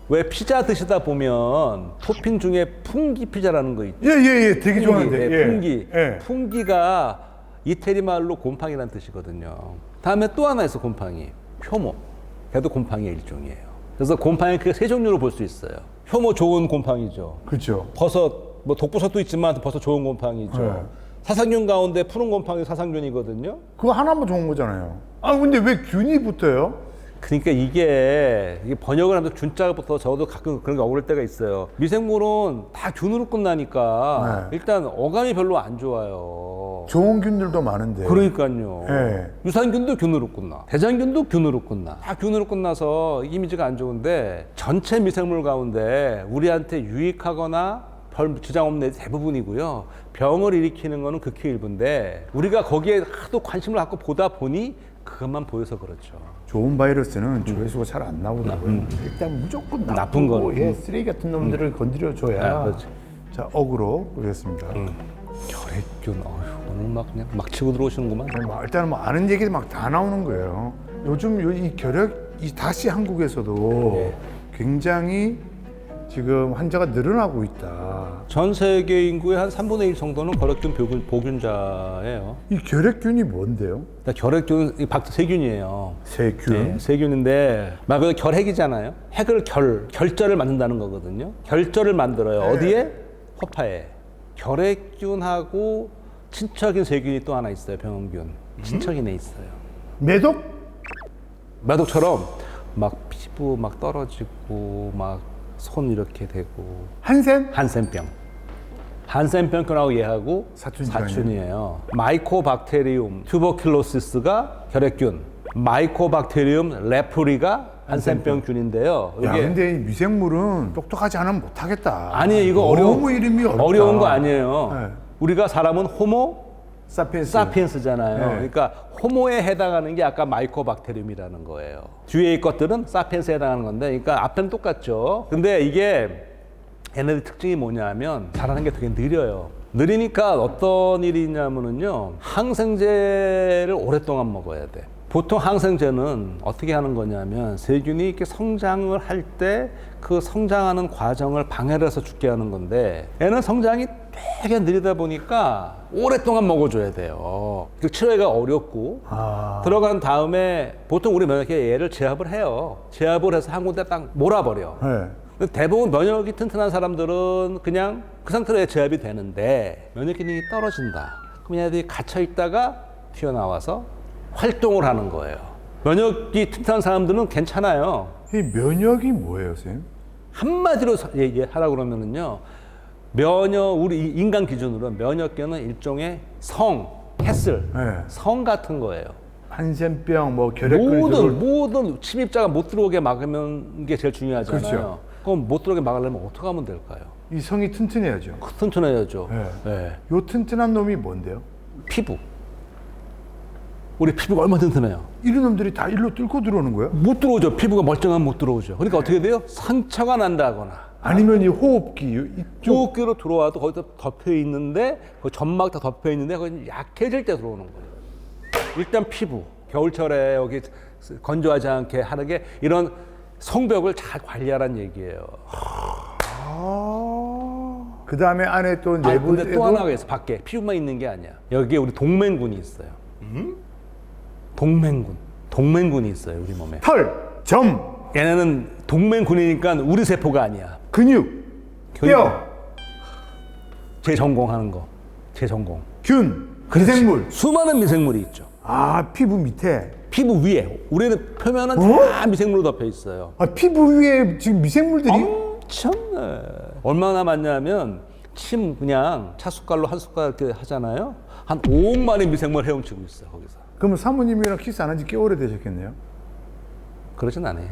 왜 피자 드시다 보면 토핑 중에 풍기 피자라는 거 있죠. 예. 되게 풍기, 좋아하는데. 예, 예. 풍기. 예. 풍기가 이태리 말로 곰팡이라는 뜻이거든요. 다음에 또 하나 있어, 곰팡이. 효모. 걔도 곰팡이의 일종이에요. 그래서 곰팡이 크게 세 종류로 볼 수 있어요. 효모 좋은 곰팡이죠. 그렇죠. 버섯, 뭐 독버섯도 있지만 버섯 좋은 곰팡이죠. 네. 사상균 가운데 푸른 곰팡이 사상균이거든요. 그거 하나만 좋은 거잖아요. 근데 왜 균이 붙어요? 그러니까 이게 번역을 하면서 균자부터 저도 가끔 그런 게 억울할 때가 있어요. 미생물은 다 균으로 끝나니까 네. 일단 어감이 별로 안 좋아요. 좋은 균들도 많은데. 그러니까요. 네. 유산균도 균으로 끝나. 대장균도 균으로 끝나. 다 균으로 끝나서 이미지가 안 좋은데 전체 미생물 가운데 우리한테 유익하거나 별 지장 없는 애들이 대부분이고요. 병을 일으키는 거는 극히 일부인데 우리가 거기에 하도 관심을 갖고 보다 보니 그것만 보여서 그렇죠. 좋은 바이러스는 조회수가 잘 안 나오더라고요. 일단 무조건 나쁜 나쁘고 거는. 쓰레기 같은 놈들을 건드려줘야. 그렇지. 자, 어그로 보겠습니다. 결핵균, 오늘 막 그냥 막 치고 들어오시는구만. 일단은 뭐 아는 얘기들 막 다 나오는 거예요. 요즘 이 결핵이 다시 한국에서도 굉장히 지금 환자가 늘어나고 있다. 전 세계 인구의 한 3분의 1 정도는 결핵균 보균자예요. 이 결핵균이 뭔데요? 그러니까 결핵균은 세균이에요. 세균. 네, 세균인데 말 그대로 결핵이잖아요. 핵을 결절을 만든다는 거거든요. 결절을 만들어요. 네. 어디에? 허파에. 결핵균하고 친척인 세균이 또 하나 있어요. 병원균. 친척인에 있어요. 매독? 매독처럼 막 피부 막 떨어지고 막 손 이렇게 되고 한센? 한센병. 한센병균하고 얘하고 사촌이에요. 마이코박테리움 튜버큘로시스가 결핵균, 마이코박테리움 레프리가 한센병균인데요. 야, 근데 이 미생물은 똑똑하지 않으면 못하겠다. 아니 이거 너무 이름이 어렵다. 어려운 거 아니에요. 네. 우리가 사람은 호모 사피엔스잖아요. 네. 그러니까 호모에 해당하는 게 아까 마이코박테리움이라는 거예요. 뒤에 것들은 사피엔스에 해당하는 건데, 그러니까 앞에는 똑같죠. 근데 이게 얘네들 특징이 뭐냐면 자라는 게 되게 느려요. 느리니까 어떤 일이 있냐면은요, 항생제를 오랫동안 먹어야 돼. 보통 항생제는 어떻게 하는 거냐면 세균이 이렇게 성장을 할 때 그 성장하는 과정을 방해를 해서 죽게 하는 건데, 얘는 성장이 되게 느리다 보니까 오랫동안 먹어줘야 돼요. 그 치료가 어렵고 들어간 다음에 보통 우리 면역이 얘를 제압을 해요. 제압을 해서 한 군데 딱 몰아버려. 네. 대부분 면역이 튼튼한 사람들은 그냥 그 상태로 제압이 되는데 면역 기능이 떨어진다. 그럼 얘네들이 갇혀 있다가 튀어나와서 활동을 하는 거예요. 면역이 튼튼한 사람들은 괜찮아요. 이 면역이 뭐예요, 선생님? 한마디로 얘기하라고 그러면은요, 우리 인간 기준으로 면역계는 일종의 햇슬, 네. 성 같은 거예요. 한센병, 뭐 결핵균 모든 침입자가 못 들어오게 막으면 게 제일 중요하잖아요. 그렇죠. 그럼 못 들어오게 막으려면 어떻게 하면 될까요? 이 성이 튼튼해야죠. 튼튼해야죠. 네. 네. 요 튼튼한 놈이 뭔데요? 피부. 우리 피부가 얼마나 튼튼해요? 이런 놈들이 다 일로 뚫고 들어오는 거예요? 못 들어오죠. 피부가 멀쩡하면 못 들어오죠. 그러니까 어떻게 돼요? 상처가 난다거나. 아니면 이 호흡기 이쪽 호흡기로 들어와도 거기서 덮여 있는데, 그 점막 다 덮여 있는데 거기 약해질 때 들어오는 거예요. 일단 피부. 겨울철에 여기 건조하지 않게 하는 게 이런 성벽을 잘 관리하라는 얘기예요. 그 다음에 안에 또 내부에도 근데 또 하나가 있어. 밖에 피부만 있는 게 아니야. 여기에 우리 동맹군이 있어요. 동맹군이 있어요, 우리 몸에. 털, 점, 얘네는 동맹군이니까 우리 세포가 아니야. 근육, 뼈, 제 전공하는 거. 제 전공. 균, 미생물. 수많은 미생물이 있죠. 아, 피부 밑에. 피부 위에. 우리는 표면은 다 미생물로 덮여 있어요. 아, 피부 위에 지금 미생물들이 엄청 얼마나 많냐면 침 그냥 차숟갈로 한 숟갈 이렇게 하잖아요. 한 5억 마리 미생물 헤엄치고 있어요, 거기서. 그러면 사모님이랑 키스 안 한 지 꽤 오래되셨겠네요? 그러진 않아요.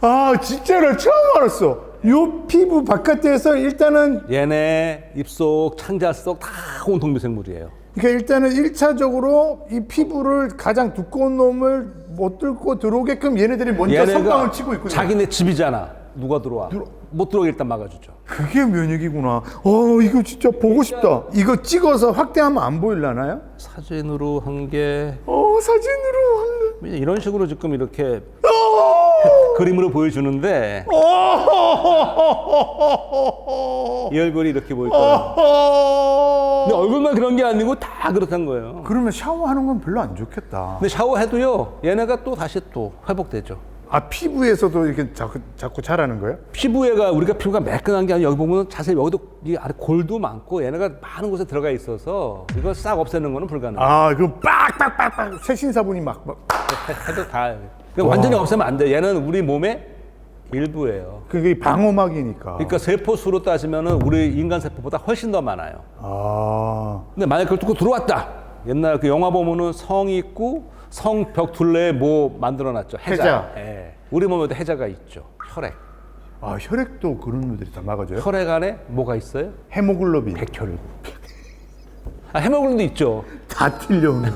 아, 진짜로 처음 알았어. 요 피부 바깥에서 일단은 얘네 입속, 창자 속 다 온통 미생물이에요. 그러니까 일단은 1차적으로 이 피부를 가장 두꺼운 놈을 못 뚫고 들어오게끔 얘네들이 먼저 선방을 치고 있군요. 자기네 집이잖아. 누가 들어와? 못 들어오게 일단 막아주죠. 그게 면역이구나. 이거 진짜 보고 싶다. 이거 찍어서 확대하면 안 보일라나요? 사진으로 한 게 사진으로 한 이런 식으로 지금 이렇게 게. 그림으로 보여주는데 이 얼굴이 이렇게 보일 거예요. 근데 얼굴만 그런 게 아니고 다 그렇단 거예요. 그러면 샤워하는 건 별로 안 좋겠다. 근데 샤워해도요, 얘네가 또 다시 또 회복되죠. 아, 피부에서도 이렇게 자꾸 자라는 거예요? 우리가 피부가 매끈한 게 아니라 여기 보면 자세히 여기도 이 아래 골도 많고 얘네가 많은 곳에 들어가 있어서 이거 싹 없애는 거는 불가능해요. 아, 그 빡빡빡빡 새신사분이 막 해도 다 완전히 없애면 안 돼. 얘는 우리 몸의 일부예요. 그게 방어막이니까. 그러니까 세포 수로 따지면은 우리 인간 세포보다 훨씬 더 많아요. 근데 만약 그걸 뚫고 들어왔다. 옛날 그 영화 보면은 성이 있고 성 벽 둘레에 뭐 만들어놨죠. 해자. 예. 우리 몸에도 해자가 있죠. 혈액. 아, 혈액도 그런 놈들이 다 막아줘요? 혈액 안에 뭐가 있어요? 헤모글로빈. 백혈구. 헤모글로빈도 있죠. 다 틀려오네.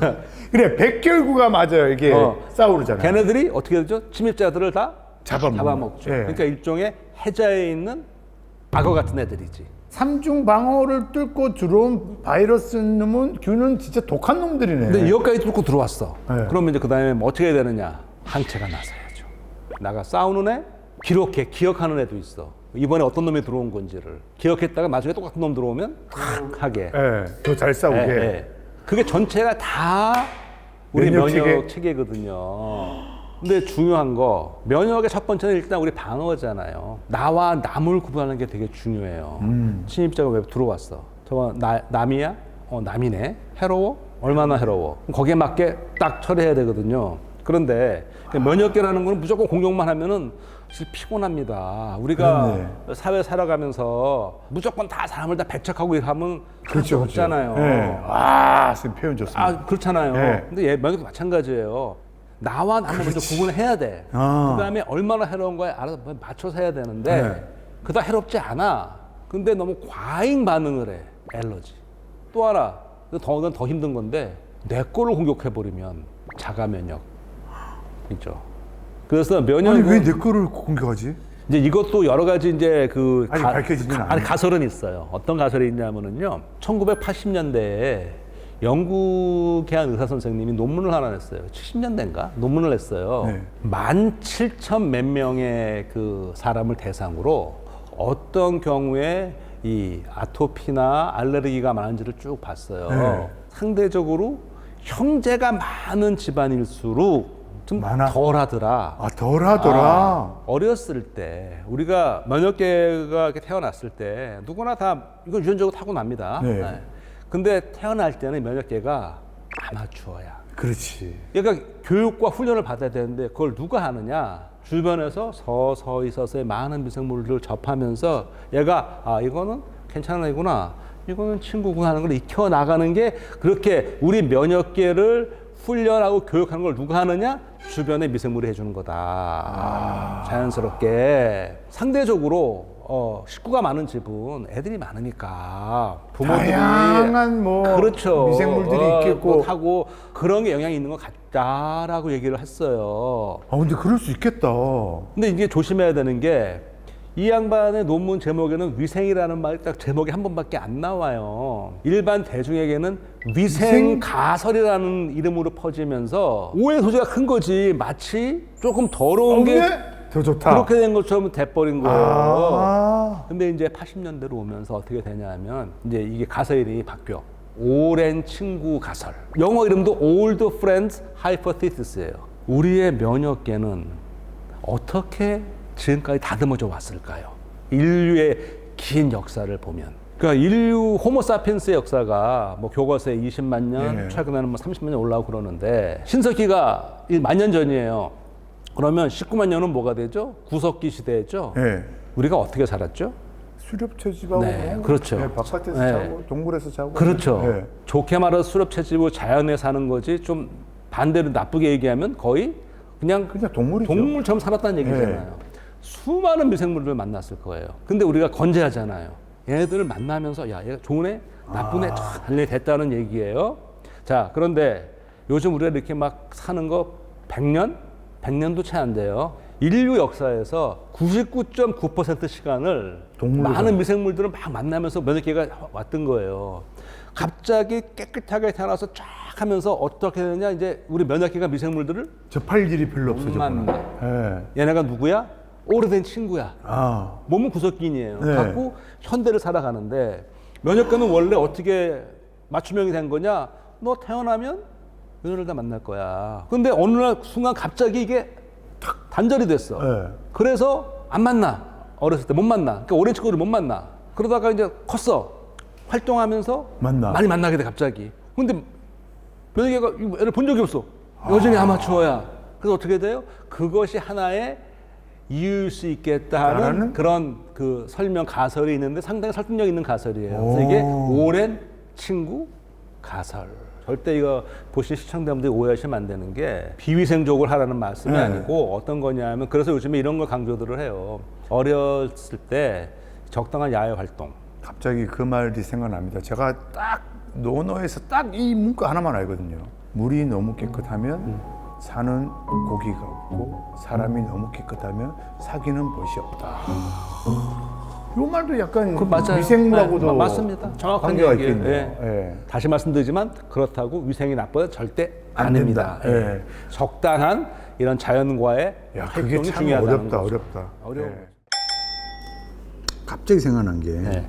그래, 백혈구가 맞아요. 이게 싸우르잖아요. 걔네들이 어떻게 되죠? 침입자들을 다 잡아먹죠. 예. 그러니까 일종의 해자에 있는 악어 같은 애들이지. 삼중 방어를 뚫고 들어온 바이러스 놈은 균은 진짜 독한 놈들이네. 근데 여기까지 뚫고 들어왔어. 네. 그러면 이제 그 다음에 뭐 어떻게 해야 되느냐? 항체가 나서야죠. 나가 싸우는 애, 기억하는 애도 있어. 이번에 어떤 놈이 들어온 건지를 기억했다가 나중에 똑같은 놈 들어오면 탁 하게. 더 잘 싸우게. 그게 전체가 다 우리 면역 면역 체계거든요. 근데 중요한 거, 면역의 첫 번째는 일단 우리 방어잖아요. 나와 남을 구분하는 게 되게 중요해요. 침입자가 왜 들어왔어? 저거 남이야? 남이네. 해로워? 얼마나 해로워? 거기에 맞게 딱 처리해야 되거든요. 그런데 면역계라는 거는 무조건 공격만 하면은 사실 피곤합니다. 우리가 사회 살아가면서 무조건 다 사람을 다 배척하고 일하면 그렇죠, 없잖아요. 네. 아, 선생님 표현 좋습니다. 그렇잖아요. 네. 근데 면역도 마찬가지예요. 나와 남을 먼저 구분해야 돼. 그다음에 얼마나 해로운 거에 알아서 맞춰서 해야 되는데 그다 해롭지 않아. 근데 너무 과잉 반응을 해. 알러지. 또 하나, 더 힘든 건데 내 거를 공격해버리면 자가 면역 있죠. 그래서 면역은 아니 왜 내 거를 공격하지? 이제 이것도 여러 가지 이제 아직 밝혀지진 않아요. 가설은 있어요. 어떤 가설이 있냐면은요. 1980년대에 영국의 한 의사 선생님이 논문을 하나 냈어요. 70년대인가 논문을 냈어요. 네. 17,000 몇 명의 그 사람을 대상으로 어떤 경우에 이 아토피나 알레르기가 많은지를 쭉 봤어요. 네. 상대적으로 형제가 많은 집안일수록 좀 덜하더라. 아, 덜하더라. 어렸을 때 우리가 면역계가 이렇게 태어났을 때 누구나 다 이거 유전적으로 타고납니다. 네. 네. 근데 태어날 때는 면역계가 아마추어야. 그렇지. 그러니까 교육과 훈련을 받아야 되는데 그걸 누가 하느냐? 주변에서 서서히 많은 미생물을 접하면서 얘가 아 이거는 괜찮은 애구나, 이거는 친구구나 하는 걸 익혀 나가는 게 그렇게 우리 면역계를 훈련하고 교육하는 걸 누가 하느냐? 주변에 미생물이 해주는 거다. 자연스럽게. 상대적으로 식구가 많은 집은 애들이 많으니까 부모들이 다양한 뭐 그렇죠. 미생물들이 있겠고 하고 그런 게 영향이 있는 것 같다라고 얘기를 했어요. 아 근데 그럴 수 있겠다. 근데 이게 조심해야 되는 게 이 양반의 논문 제목에는 위생이라는 말이 딱 제목이 한 번밖에 안 나와요. 일반 대중에게는 위생 가설이라는 이름으로 퍼지면서 오해 소지가 큰 거지. 마치 조금 더러운 게 더 좋다. 그렇게 된 것처럼 돼버린 거예요. 아. 근데 이제 80년대로 오면서 어떻게 되냐면 이제 이게 가설 이름이 바뀌어. 오랜 친구 가설. 영어 이름도 Old Friends Hypothesis예요. 우리의 면역계는 어떻게 지금까지 다듬어져 왔을까요? 인류의 긴 역사를 보면. 그러니까 인류 호모사피엔스의 역사가 뭐 교과서에 20만 년, 네. 최근에는 뭐 30만 년 올라오고 그러는데 신석기가 1만 년 전이에요. 그러면 19만 년은 뭐가 되죠? 구석기 시대죠. 네. 우리가 어떻게 살았죠? 수렵채집하고 네, 뭐 그렇죠. 네, 바깥에서 네. 자고 동굴에서 자고. 그렇죠. 네. 좋게 말해서 수렵채집으로 자연에 사는 거지 좀 반대로 나쁘게 얘기하면 거의 그냥 동물이죠. 동물처럼 살았다는 얘기잖아요. 수많은 미생물을 만났을 거예요. 근데 우리가 건재하잖아요. 얘네들을 만나면서 야, 얘가 좋은 애, 나쁜 애, 잘 됐다는 얘기예요. 자, 그런데 요즘 우리가 이렇게 막 사는 거 100년? 100년도 채 안 돼요. 인류 역사에서 99.9% 시간을 많은 미생물들을 막 만나면서 면역계가 왔던 거예요. 갑자기 깨끗하게 태어나서 쫙 하면서 어떻게 되느냐, 이제 우리 면역계가 미생물들을 접할 일이 별로 못 없어졌구나. 만나. 네. 얘네가 누구야? 오래된 친구야. 아. 몸은 구석기인이에요. 네. 갖고 현대를 살아가는데 면역계는 원래 어떻게 맞춤형이 된 거냐? 너 태어나면 이놈을 다 만날 거야. 근데 어느 날 순간 갑자기 이게 탁 단절이 됐어. 네. 그래서 안 만나. 어렸을 때 못 만나. 그러니까 오랜 친구를 못 만나. 그러다가 이제 컸어. 활동하면서 많이 만나게 돼 갑자기. 근데 면역계가 애를 본 적이 없어. 여전히 아마추어야. 그래서 어떻게 돼요? 그것이 하나의 이유일 수 있겠다 하는 그런 그 설명 가설이 있는데 상당히 설득력 있는 가설이에요. 그래서 이게 오랜 친구 가설. 절대 이거 보신 시청자분들이 오해하시면 안 되는 게 비위생적으로 하라는 말씀이 아니고 어떤 거냐면 그래서 요즘에 이런 걸 강조들을 해요. 어렸을 때 적당한 야외 활동. 갑자기 그 말이 생각납니다. 제가 딱 논어에서 딱 이 문구 하나만 알거든요. 물이 너무 깨끗하면 사는 고기가 없고 사람이 너무 깨끗하면 사귀는 벗이 없다. 이 말도 약간 위생물하고도 네, 맞습니다. 정확한 관계가 얘기예요. 있겠네요. 네. 네. 다시 말씀드리지만 그렇다고 위생이 나빠도 절대 아닙니다. 된다. 네. 적당한 이런 자연과의 야, 그게 활동이 참 중요하다는 어렵다, 거죠. 어렵다. 어려워. 네. 갑자기 생각난 게 네.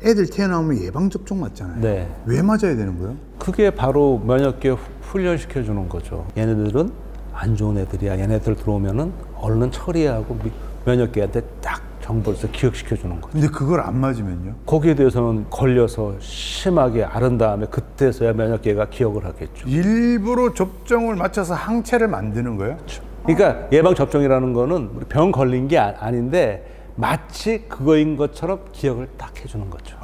애들 태어나면 예방 접종 맞잖아요. 네. 왜 맞아야 되는 거예요? 그게 바로 면역계 훈련시켜 주는 거죠. 얘네들은 안 좋은 애들이야. 얘네들 들어오면은 얼른 처리하고 면역계한테 딱 정보를 기억시켜 주는 거죠. 근데 그걸 안 맞으면요? 거기에 대해서는 걸려서 심하게 앓은 다음에 그때서야 면역계가 기억을 하겠죠. 일부러 접종을 맞춰서 항체를 만드는 거예요? 그러니까 예방 접종이라는 거는 우리 병 걸린 게 아닌데 마치 그거인 것처럼 기억을 딱 해주는 거죠.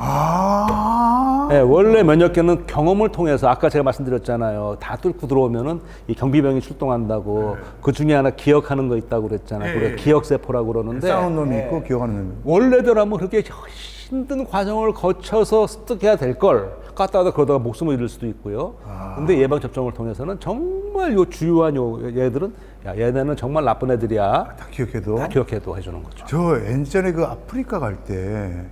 네, 원래 면역계는 경험을 통해서 아까 제가 말씀드렸잖아요. 다 뚫고 들어오면은 이 경비병이 출동한다고 그 중에 하나 기억하는 거 있다고 그랬잖아요. 그래 기억세포라고 그러는데 싸우는 놈이 있고 기억하는 놈이 있고. 원래대로라면 그렇게 힘든 과정을 거쳐서 습득해야 될 걸 갖다가 그러다가 목숨을 잃을 수도 있고요. 근데 예방 접종을 통해서는 정말 요 주요한 요 얘들은 야 얘네는 정말 나쁜 애들이야. 다 기억해도. 다 기억해도 해주는 거죠. 저 예전에 그 아프리카 갈 때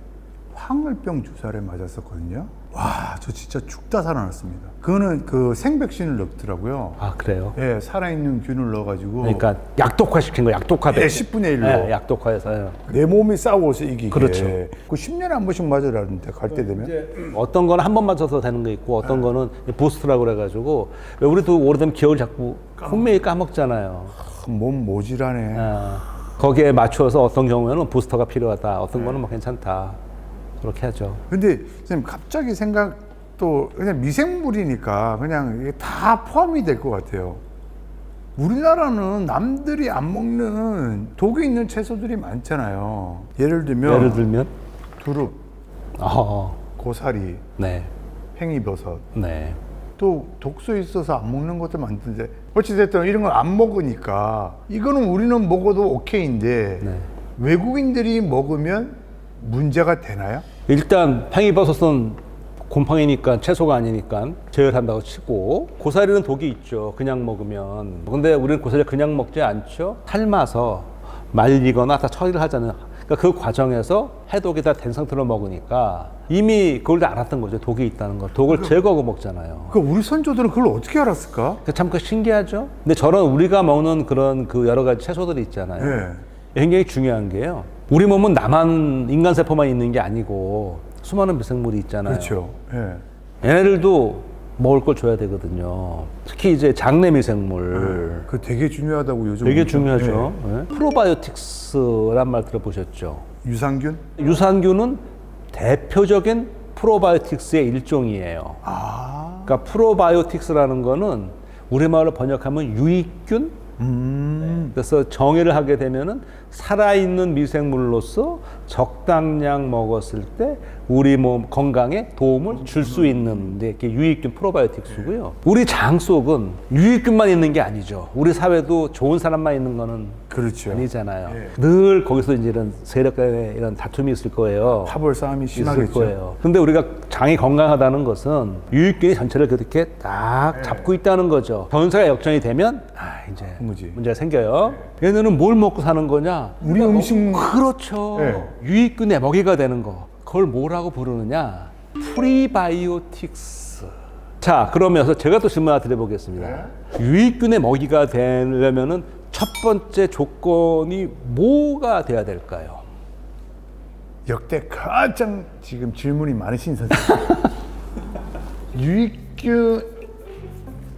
황열병 주사를 맞았었거든요. 와, 저 진짜 죽다 살아났습니다. 그거는 그 생백신을 넣더라고요. 아 그래요? 예, 살아있는 균을 넣어가지고. 그러니까 약독화 시킨 거, 약독화. 예, 10분의 1로. 예, 약독화해서요. 내 몸이 싸워서 이기게. 그렇죠. 그 10년에 한 번씩 맞으라는데 갈 때 되면. 어떤 거는 한 번 맞아서 되는 거 있고 어떤 거는 부스트라고 그래가지고 왜 우리도 오래되면 기억을 자꾸 분명히 까먹잖아요. 몸 모질하네. 거기에 맞춰서 어떤 경우에는 부스터가 필요하다, 어떤 거는 뭐 괜찮다. 그렇게 하죠. 근데 선생님 갑자기 생각도 그냥 미생물이니까 그냥 이게 다 포함이 될 것 같아요. 우리나라는 남들이 안 먹는 독이 있는 채소들이 많잖아요. 예를 들면 두릅, 고사리, 네, 팽이버섯. 네. 또 독소 있어서 안 먹는 것도 많던데 어찌됐든 이런 걸 안 먹으니까 이거는 우리는 먹어도 오케이인데 네. 외국인들이 먹으면 문제가 되나요? 일단 팽이버섯은 곰팡이니까 채소가 아니니까 제외한다고 치고 고사리는 독이 있죠. 그냥 먹으면. 근데 우리는 고사리 그냥 먹지 않죠. 삶아서 말리거나 다 처리를 하잖아요. 그러니까 그 과정에서 해독이 다 된 상태로 먹으니까 이미 그걸 다 알았던 거죠. 독이 있다는 거. 독을 제거하고 먹잖아요. 그 우리 선조들은 그걸 어떻게 알았을까? 참 신기하죠. 근데 저런 우리가 먹는 그런 그 여러 가지 채소들이 있잖아요. 네. 굉장히 중요한 게요. 우리 몸은 나만 인간 세포만 있는 게 아니고 수많은 미생물이 있잖아요. 그렇죠. 예. 얘네들도 먹을 걸 줘야 되거든요. 특히 이제 장내 미생물. 그 되게 중요하다고 요즘. 되게 중요하죠. 네. 프로바이오틱스란 말 들어보셨죠? 유산균? 유산균은 대표적인 프로바이오틱스의 일종이에요. 그러니까 프로바이오틱스라는 거는 우리말로 번역하면 유익균? 그래서 정의를 하게 되면은 살아있는 미생물로서 적당량 먹었을 때 우리 몸 건강에 도움을 줄 수 있는 이렇게 유익균 프로바이오틱스고요. 우리 장 속은 유익균만 있는 게 아니죠. 우리 사회도 좋은 사람만 있는 거는 그렇죠. 아니잖아요. 늘 거기서 이제 이런 세력 간의 이런 다툼이 있을 거예요. 파벌 싸움이 있을 심하겠죠. 거예요. 근데 우리가 장이 건강하다는 것은 유익균이 전체를 그렇게 딱 잡고 있다는 거죠. 전세가 역전이 되면 이제 문제가 생겨요. 얘네는 뭘 먹고 사는 거냐? 우리 음식. 그렇죠. 네. 유익균의 먹이가 되는 거. 그걸 뭐라고 부르느냐? 프리바이오틱스. 자, 그러면서 제가 또 질문 하나 드려보겠습니다. 유익균의 먹이가 되려면은 첫 번째 조건이 뭐가 돼야 될까요? 역대 가장 지금 질문이 많으신 선생님. 유익균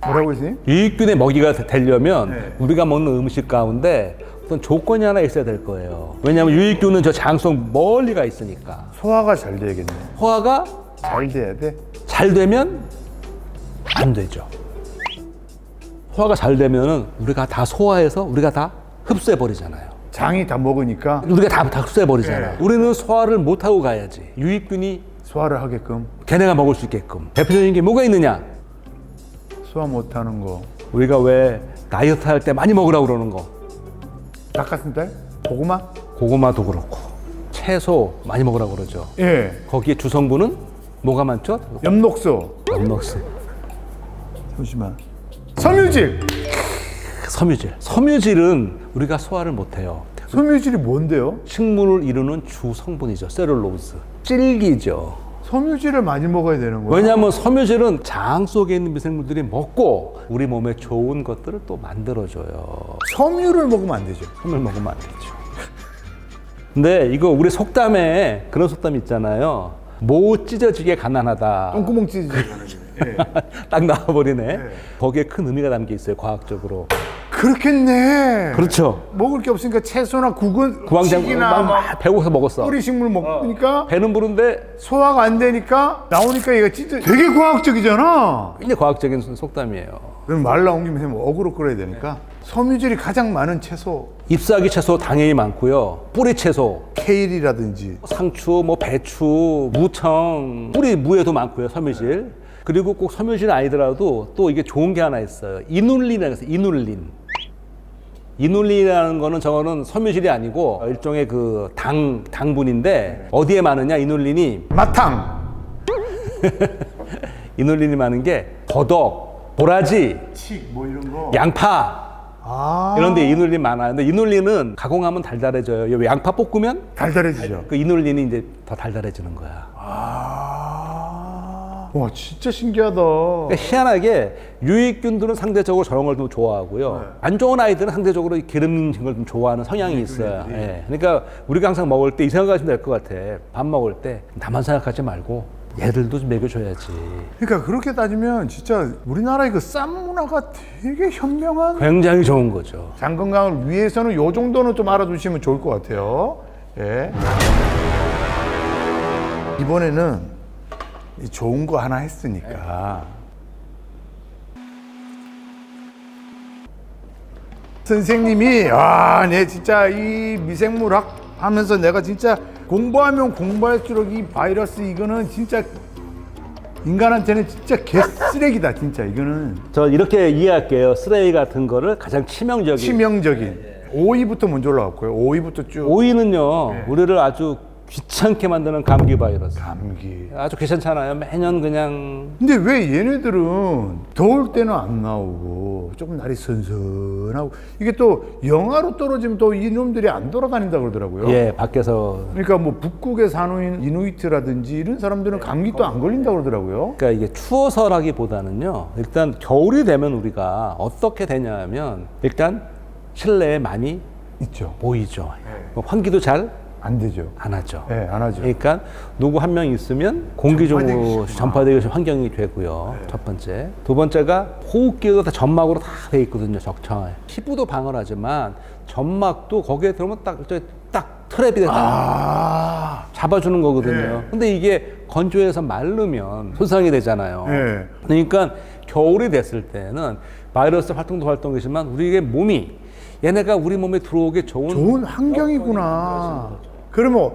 뭐라고 했어요? 유익균의 먹이가 되려면 우리가 먹는 음식 가운데 어떤 조건이 하나 있어야 될 거예요. 왜냐하면 유익균은 저 장속 멀리가 있으니까. 소화가 잘 돼야겠네. 소화가 잘 돼야 돼. 잘 되면 안 되죠. 소화가 잘 되면은 우리가 다 소화해서 우리가 다 흡수해 버리잖아요. 장이 다 먹으니까 우리가 다 흡수해 버리잖아요. 우리는 소화를 못 하고 가야지. 유익균이 소화를 하게끔. 걔네가 먹을 수 있게끔. 대표적인 게 뭐가 있느냐? 소화 못하는 거. 우리가 왜 다이어트 할 때 많이 먹으라고 그러는 거. 닭가슴살? 고구마? 고구마도 그렇고 채소 많이 먹으라고 그러죠. 예. 거기에 주성분은 뭐가 많죠? 엽록소. 엽록소. 잠시만. 섬유질. 섬유질. 섬유질은 우리가 소화를 못해요. 섬유질이 뭔데요? 식물을 이루는 주 성분이죠. 셀룰로즈. 질기죠. 섬유질을 많이 먹어야 되는 거야. 왜냐하면 섬유질은 장 속에 있는 미생물들이 먹고 우리 몸에 좋은 것들을 또 만들어줘요. 섬유를 먹으면 안 되죠. 섬을 먹으면 안 되죠. 근데 이거 우리 속담에 그런 속담 있잖아요. 모 찢어지게 가난하다. 똥구멍 찢어지는 예. 딱 나와버리네. 거기에 큰 의미가 담겨 있어요. 과학적으로. 그렇겠네. 그렇죠. 먹을 게 없으니까 채소나 국은 구황장 찌개나 막 배고파서 먹었어. 뿌리 식물 먹으니까 배는 부른데 소화가 안 되니까 나오니까 얘가 찢어. 되게 과학적이잖아. 굉장히 과학적인 속담이에요. 그럼 말 나온 김에 어그로 끌어야 되니까 섬유질이 가장 많은 채소. 잎사귀 채소 당연히 많고요. 뿌리 채소, 케일이라든지 상추, 뭐 배추, 무청, 뿌리 무에도 많고요. 섬유질. 그리고 꼭 섬유질 아니더라도 또 이게 좋은 게 하나 있어요. 이눌린이라고 해서 이눌린. 이눌린이라는 거는 저거는 섬유질이 아니고 일종의 그 당분인데 어디에 많으냐 이눌린이 마탕, 이눌린이 많은 게 더덕, 도라지, 칡, 뭐 이런 거. 양파 아, 이런 데 이눌린 많아요. 근데 이눌린은 가공하면 달달해져요. 요 양파 볶으면 달달해지죠. 그 이눌린이 이제 더 달달해지는 거야. 와, 진짜 신기하다. 그러니까 희한하게 유익균들은 상대적으로 저런 걸 좀 좋아하고요. 안 좋은 아이들은 상대적으로 이 기름진 걸 좀 좋아하는 성향이 있어요. 예. 그러니까 우리가 항상 먹을 때 이 생각하시면 될 것 같아. 밥 먹을 때 나만 생각하지 말고 얘들도 좀 먹여줘야지. 그러니까 그렇게 따지면 진짜 우리나라의 그 쌈 문화가 되게 현명한. 굉장히 좋은 거죠. 장 건강을 위해서는 요 정도는 좀 알아두시면 좋을 것 같아요. 예. 이번에는 이 좋은 거 하나 했으니까 선생님이 내 진짜 이 미생물학 하면서 내가 진짜 공부하면 공부할수록 이 바이러스 이거는 진짜 인간한테는 진짜 개쓰레기다 진짜 이거는. 저 이렇게 이해할게요. 쓰레기 같은 거를 가장 치명적인. 오이부터 먼저 올라왔고요. 오이부터 쭉. 오이는요, 우리를 아주 귀찮게 만드는 감기 바이러스. 감기. 아주 귀찮잖아요. 매년 그냥. 근데 왜 얘네들은 더울 때는 안 나오고 조금 날이 선선하고 이게 또 영하로 떨어지면 또 이놈들이 안 돌아다닌다 그러더라고요. 예, 밖에서. 그러니까 뭐 북극에 사는 이누이트라든지 이런 사람들은 감기 또 안 걸린다 그러더라고요. 그러니까 이게 추워서라기보다는요, 일단 겨울이 되면 우리가 어떻게 되냐 하면 일단 실내에 많이 있죠. 보이죠. 환기도 잘 안 되죠. 안 하죠. 네, 안 하죠. 그러니까 누구 한 명 있으면 공기적으로 전파되기 전파되기 환경이 되고요. 첫 번째. 두 번째가 호흡기도 다 점막으로 다 돼 있거든요. 적창에. 피부도 방어를 하지만 점막도 거기에 들어오면 딱 트랩이 됐다. 잡아주는 거거든요. 근데 이게 건조해서 마르면 손상이 되잖아요. 네. 그러니까 겨울이 됐을 때는 바이러스 활동도 활동이지만 우리의 몸이 얘네가 우리 몸에 들어오기 좋은 환경이구나. 그러면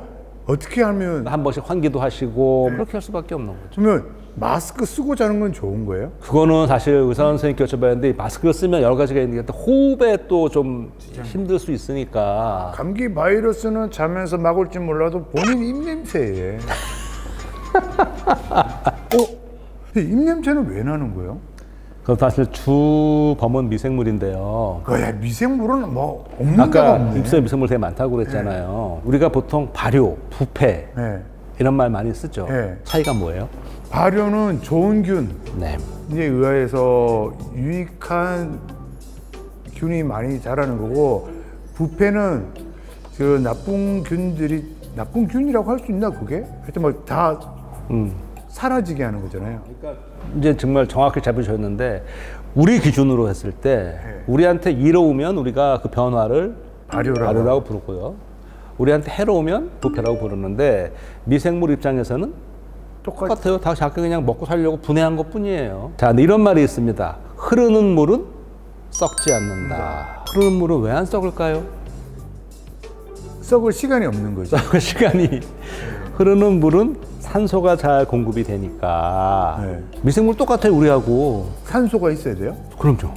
어떻게 하면 한 번씩 환기도 하시고 그렇게 할 수밖에 없는 거죠. 그러면 마스크 쓰고 자는 건 좋은 거예요? 그거는 사실 의사 선생님께 여쭤봤는데 마스크를 쓰면 여러 가지가 있는 게 호흡에 또 좀 힘들 수 있으니까. 감기 바이러스는 자면서 막을지 몰라도 본인 입냄새에. 입냄새는 왜 나는 거예요? 그건 사실 주범은 미생물인데요. 야, 미생물은 뭐 없는 데가 아까 없네. 입술에 미생물 되게 많다고 그랬잖아요. 우리가 보통 발효, 부패 네. 이런 말 많이 쓰죠. 네. 차이가 뭐예요? 발효는 좋은 균, 네. 에 의해서 유익한 균이 많이 자라는 거고, 부패는 그 나쁜 균이라고 할 수 있나 그게? 하여튼 뭐 다 사라지게 하는 거잖아요. 이제 정말 정확히 잡으셨는데 우리 기준으로 했을 때 우리한테 이로우면 우리가 그 변화를 발효라고 부르고요. 우리한테 해로우면 부패라고 부르는데 미생물 입장에서는 똑같아요. 다 자기 그냥 먹고 살려고 분해한 것 뿐이에요. 자, 근데 이런 말이 있습니다. 흐르는 물은 썩지 않는다. 흐르는 물은 왜 안 썩을까요? 썩을 시간이 없는 거죠. 썩을 시간이 흐르는 물은 산소가 잘 공급이 되니까. 네. 미생물 똑같아요, 우리하고. 산소가 있어야 돼요? 그럼요.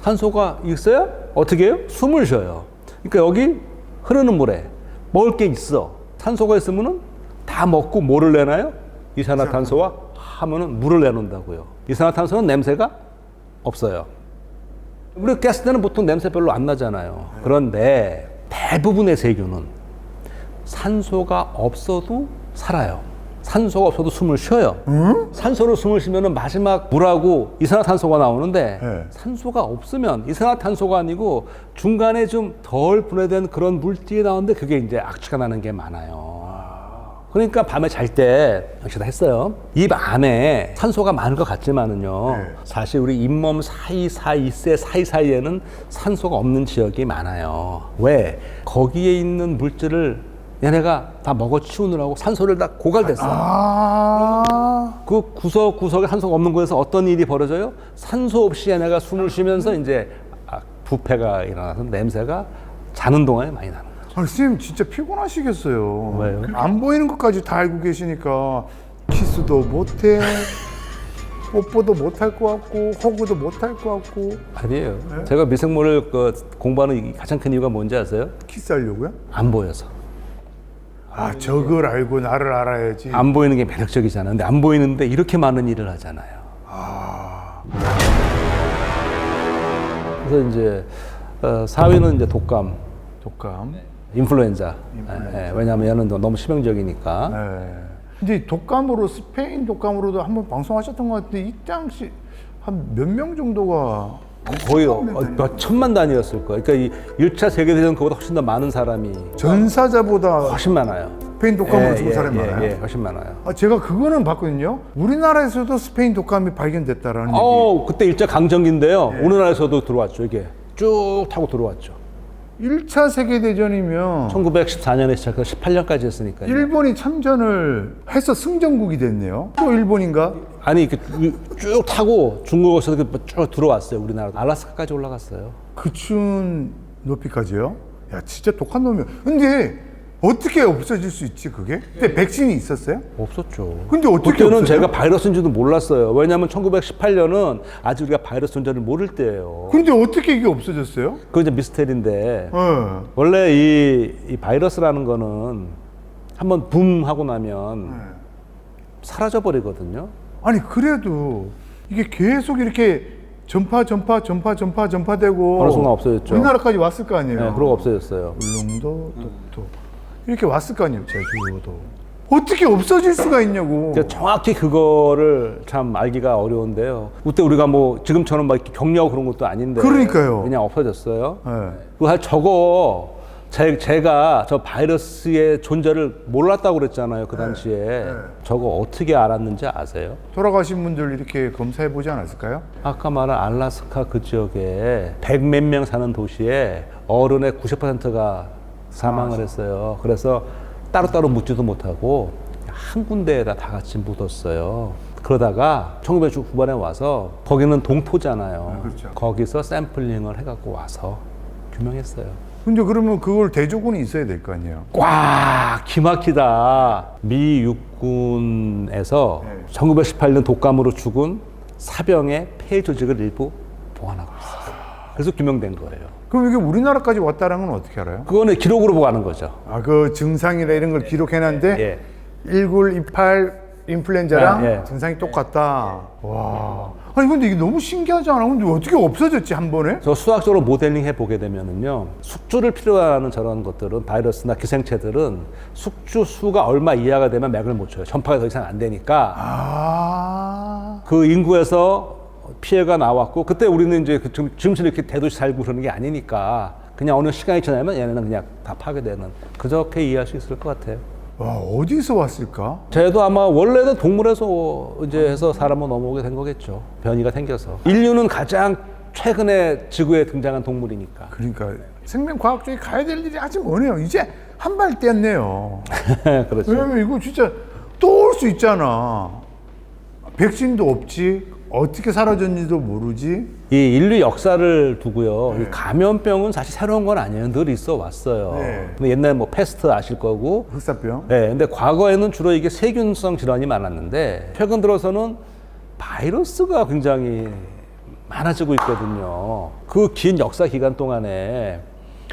산소가 있어야 어떻게 해요? 숨을 쉬어요. 그러니까 여기 흐르는 물에 먹을 게 있어. 산소가 있으면은 다 먹고 뭐를 내나요? 이산화탄소와 하면은 물을 내놓는다고요. 이산화탄소는 냄새가 없어요. 우리 깼을 때는 보통 냄새 별로 안 나잖아요. 그런데 대부분의 세균은 산소가 없어도 살아요. 산소가 없어도 숨을 쉬어요. 산소로 숨을 쉬면 마지막 물하고 이산화탄소가 나오는데 네. 산소가 없으면 이산화탄소가 아니고 중간에 좀 덜 분해된 그런 물질이 나오는데 그게 이제 악취가 나는 게 많아요. 그러니까 밤에 잘 때 역시 다 했어요. 입 안에 산소가 많은 것 같지만은요. 네. 사실 우리 잇몸 사이사이에는 산소가 없는 지역이 많아요. 왜? 거기에 있는 물질을 얘네가 다 먹어 치우느라고 산소를 다 고갈됐어요. 그 구석구석에 산소가 없는 곳에서 어떤 일이 벌어져요? 산소 없이 얘네가 숨을 쉬면서 이제 부패가 일어나서 냄새가 자는 동안에 많이 나는 거예요. 선생님 진짜 피곤하시겠어요. 왜요? 안 보이는 것까지 다 알고 계시니까 키스도 못해, 뽀뽀도 못할 것 같고 호구도 못할 것 같고. 아니에요. 제가 미생물을 공부하는 가장 큰 이유가 뭔지 아세요? 키스하려고요? 안 보여서. 아, 저걸 알고 나를 알아야지. 안 보이는 게 매력적이잖아요. 근데 안 보이는데 이렇게 많은 일을 하잖아요. 그래서 이제 4위는 이제 독감, 인플루엔자. 왜냐하면 얘는 너무 치명적이니까. 네. 근데 독감으로 스페인 독감으로도 한번 방송하셨던 것 같은데 이 당시 한 몇 명 정도가 거의 몇 천만 단위였을 거예요. 그러니까 이 1차 세계대전 그보다 훨씬 더 많은 사람이 전사자보다 훨씬 많아요. 스페인 독감으로 죽은 사람이 많아요? 예, 훨씬 많아요. 아, 제가 그거는 봤거든요. 우리나라에서도 스페인 독감이 발견됐다라는 그때 일제 강점기인데요. 우리나라에서도 들어왔죠. 이게 쭉 타고 들어왔죠. 1차 세계대전이면 1914년에 시작해서 18년까지 했으니까요. 일본이 참전을 해서 승전국이 됐네요. 또 일본인가? 아니 이렇게 쭉 타고 중국에서 쭉 들어왔어요. 우리나라 알라스카까지 올라갔어요. 그 추운 높이까지요? 야, 진짜 독한 놈이야. 근데 어떻게 없어질 수 있지 그게? 그때 백신이 있었어요? 없었죠. 근데 어떻게 그때는 없어져요? 제가 바이러스인지도 몰랐어요. 왜냐하면 1918년은 아직 우리가 바이러스 존재를 모를 때예요. 근데 어떻게 이게 없어졌어요? 그건 이제 미스테리인데 네. 원래 이 바이러스라는 거는 한번 붐 하고 나면 사라져 버리거든요. 아니 그래도 이게 계속 이렇게 전파되고 어느 순간 없어졌죠. 우리나라까지 왔을 거 아니에요. 네, 그러고 없어졌어요. 울릉도, 독도 이렇게 왔을 거 아니에요. 제주도 어떻게 없어질 수가 있냐고. 그러니까 정확히 그거를 참 알기가 어려운데요. 그때 우리가 뭐 지금처럼 막 이렇게 격려하고 그런 것도 아닌데 그러니까요. 그냥 없어졌어요. 네. 그 저거 제가 저 바이러스의 존재를 몰랐다고 그랬잖아요. 그 당시에. 저거 어떻게 알았는지 아세요? 돌아가신 분들 이렇게 검사해 보지 않았을까요? 아까 말한 알라스카 그 지역에 100몇 명 사는 도시에 어른의 90%가 사망을 했어요. 그래서 따로따로 묻지도 못하고 한 군데에다 다 같이 묻었어요. 그러다가 1900 후반에 와서 거기는 동토잖아요. 그렇죠. 거기서 샘플링을 해갖고 와서 규명했어요. 근데 그러면 그걸 대조군이 있어야 될 거 아니에요? 꽉 기막히다. 미 육군에서 1918년 독감으로 죽은 사병의 폐 조직을 일부 보관하고 있어요. 그래서 규명된 거예요. 그럼 이게 우리나라까지 왔다는 건 어떻게 알아요? 그거는 기록으로 보관하는 거죠. 아, 그 증상이나 이런 걸 기록해놨는데 예. 1928 인플루엔자랑 예. 증상이 똑같다. 와. 아니 근데 이게 너무 신기하지 않아? 근데 어떻게 없어졌지 한 번에? 저 수학적으로 모델링 해보게 되면은요, 숙주를 필요로 하는 저런 것들은, 바이러스나 기생체들은 숙주 수가 얼마 이하가 되면 맥을 못 쳐요. 전파가 더 이상 안 되니까. 아. 그 인구에서 피해가 나왔고, 그때 우리는 이제 지금처럼 이렇게 대도시 살고 그러는 게 아니니까, 그냥 어느 시간이 지나면 얘네는 그냥 다 파괴되는, 그렇게 이해할 수 있을 것 같아요. 와, 어디서 왔을까? 쟤도 아마 원래는 동물에서 이제 해서 사람으로 넘어오게 된 거겠죠. 변이가 생겨서. 인류는 가장 최근에 지구에 등장한 동물이니까. 그러니까 생명과학 쪽에 가야 될 일이 아직 머네요. 이제 한 발 뗐네요. 그렇죠. 왜냐면 이거 진짜 또 올 수 있잖아. 백신도 없지. 어떻게 사라졌는지도 모르지. 이 인류 역사를 두고요. 이 감염병은 사실 새로운 건 아니에요. 늘 있어 왔어요. 네. 근데 옛날에 뭐 패스트 아실 거고. 흑사병. 네. 근데 과거에는 주로 이게 세균성 질환이 많았는데 최근 들어서는 바이러스가 굉장히 많아지고 있거든요. 그 긴 역사 기간 동안에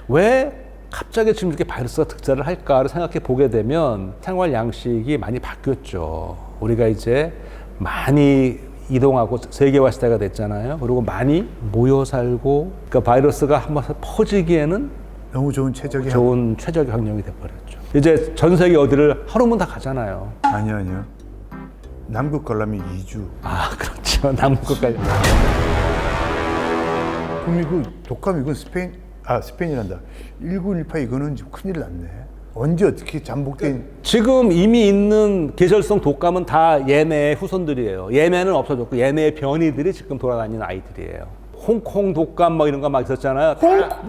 왜 갑자기 지금 이렇게 바이러스가 득세를 할까를 생각해 보게 되면 생활 양식이 많이 바뀌었죠. 우리가 이제 많이 이동하고 세계화 시대가 됐잖아요. 그리고 많이 모여 살고, 그러니까 바이러스가 한번 퍼지기에는 너무 좋은 최적의 좋은 최적의 환경이 돼버렸죠. 이제 전 세계 어디를 하루면 다 가잖아요. 아니요. 남극 관람이 2주. 아, 그렇죠. 남극까지. 그럼 이거 독감 이건 스페인이란다. 1918 이거는 지금 큰일 났네. 언제 어떻게 잠복된? 지금 이미 있는 계절성 독감은 다 얘네의 후손들이에요. 얘네는 없어졌고 얘네의 변이들이 지금 돌아다니는 아이들이에요. 홍콩 독감 뭐 이런 거 막 있었잖아요.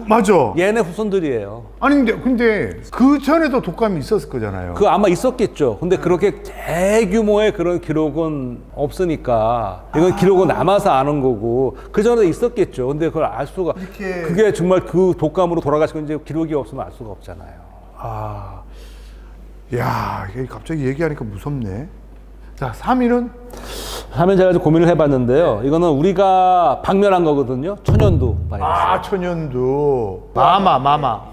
맞아. 얘네 후손들이에요. 아니 근데 그 전에도 독감이 있었을 거잖아요. 그 아마 있었겠죠. 근데 그렇게 대규모의 그런 기록은 없으니까 이건 기록은 남아서 아는 거고 그 전에도 있었겠죠. 근데 그걸 알 수가 그게 정말 그 독감으로 돌아가신 건지 기록이 없으면 알 수가 없잖아요. 야, 이게 갑자기 얘기하니까 무섭네. 자, 3위는? 하면 제가 좀 고민을 해봤는데요. 이거는 우리가 박멸한 거거든요. 천연두 바이러스. 아, 천연두. 마마.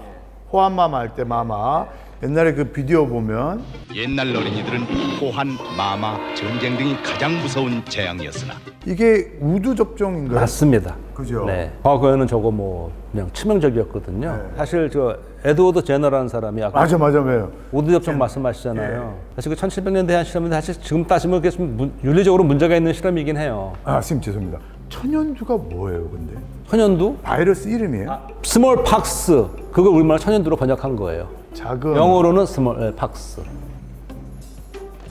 호환마마 할 때 마마. 옛날에 그 비디오 보면 옛날 어린이들은 호환, 마마, 전쟁 등이 가장 무서운 재앙이었으나 이게 우두 접종인가요? 맞습니다. 그죠? 네. 과거에는 저거 뭐 그냥 치명적이었거든요. 네. 사실 저 에드워드 제너라는 사람이 아까 맞아. 왜요? 우두 접종 말씀하시잖아요. 사실 그 1700년대에 한 실험인데 사실 지금 따지면 그게 좀 윤리적으로 문제가 있는 실험이긴 해요. 아, 선생님 죄송합니다. 천연두가 뭐예요, 근데? 천연두? 바이러스 이름이에요? 스몰 팍스. 그걸 우리말로 천연두로 번역한 거예요. 작은. 영어로는 스몰 팍스.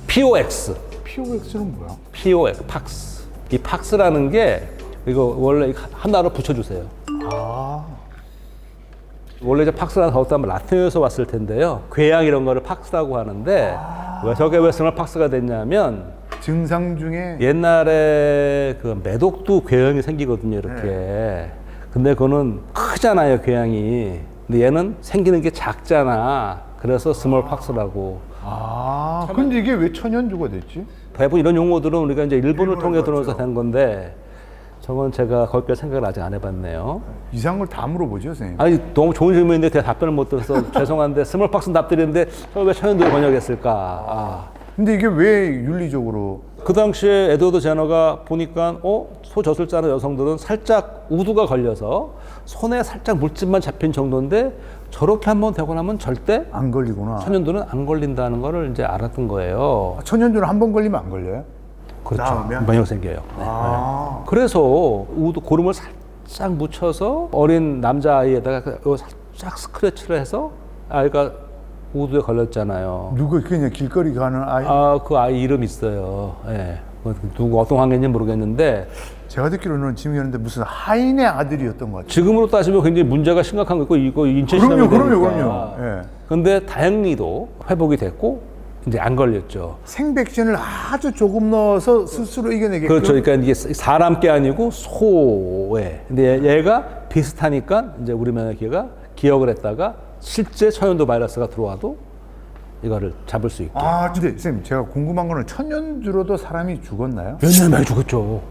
POX. POX는 뭐야? POX. 팍스. 이 팍스라는 게 이거 원래 하나로 붙여주세요. 아, 원래 이제 팍스라는 단어도 아마 라틴어에서 왔을 텐데요. 궤양 이런 거를 팍스라고 하는데 왜 저게 왜 스몰 팍스가 됐냐면 증상 중에 옛날에 그 매독두 궤양이 생기거든요, 이렇게. 근데 그거는 크잖아요, 궤양이. 근데 얘는 생기는 게 작잖아. 그래서 스몰 팍스라고. 아, 근데 이게 왜 천연두가 됐지? 대부분 이런 용어들은 우리가 이제 일본을 통해 일본을 들어서 봤죠. 된 건데 저건 제가 거기까지 생각을 아직 안 해봤네요. 이상한 걸 다 물어보죠, 선생님. 아니 너무 좋은 질문인데 제가 답변을 못 들어서 죄송한데 스몰 팍스 답드리는데 저걸 왜 천연두로 번역했을까? 아. 근데 이게 왜 윤리적으로 그 당시에 에드워드 제너가 보니까 소 젖을 짜는 여성들은 살짝 우두가 걸려서 손에 살짝 물집만 잡힌 정도인데 저렇게 한번 되고 나면 절대 안 걸리구나. 천연두는 안 걸린다는 거를 이제 알았던 거예요. 천연두는 한 번 걸리면 안 걸려요? 그렇죠. 나오면? 면역 생겨요. 네. 아, 그래서 우두 고름을 살짝 묻혀서 어린 남자아이에다가 살짝 스크래치를 해서 아이가 우두에 걸렸잖아요. 누구 그냥 길거리 가는 아이? 그 아이 이름 있어요. 예. 누구 어떤 관계인지 모르겠는데 제가 듣기로는 지명이었는데 무슨 하인의 아들이었던 것 같아요. 지금으로 따지면 굉장히 문제가 심각한 거고 이거 인체 실험이 그럼요. 예. 근데 다행히도 회복이 됐고 이제 안 걸렸죠. 생백신을 아주 조금 넣어서 스스로 이겨내게끔. 그렇죠. 그러니까 이게 사람 게 아니고 소에. 근데 얘가 비슷하니까 이제 우리 면역기가 기억을 했다가 실제 천연두 바이러스가 들어와도 이거를 잡을 수 있게. 아, 근데 선생님 제가 궁금한 거는 천연두로도 사람이 죽었나요? 옛날에 많이 죽었죠.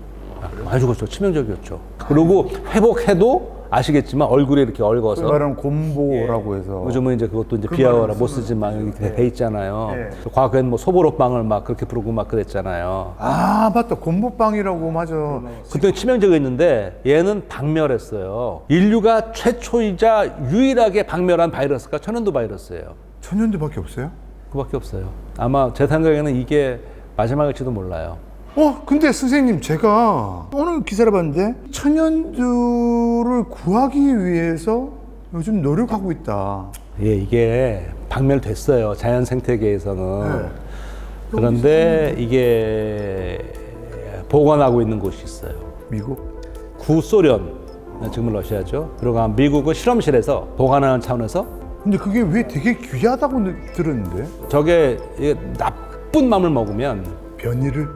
많이 죽었죠. 치명적이었죠. 그리고 회복해도 아시겠지만 얼굴에 이렇게 그 얽어서. 말은 곰보라고 해서. 요즘은 이제 그것도 이제 그 비하어라 말은 못 쓰지만 이렇게 돼 있잖아요. 네. 과거엔 뭐 소보로빵을 막 그렇게 부르고 막 그랬잖아요. 아, 맞다. 곰보빵이라고 맞아. 그때 치명적이었는데 얘는 박멸했어요. 인류가 최초이자 유일하게 박멸한 바이러스가 천연두 바이러스예요. 천연두밖에 없어요? 그밖에 없어요. 아마 제 생각에는 이게 마지막일지도 몰라요. 근데 선생님 제가 오늘 기사를 봤는데 천연두를 구하기 위해서 요즘 노력하고 있다. 예, 이게 박멸됐어요. 자연 생태계에서는. 네. 그런데 이게 보관하고 있는 곳이 있어요. 미국? 구소련, 지금은 러시아죠. 그리고 미국은 실험실에서 보관하는 차원에서 근데 그게 왜 되게 귀하다고 들었는데? 저게 이게 나쁜 맘을 먹으면 변이를?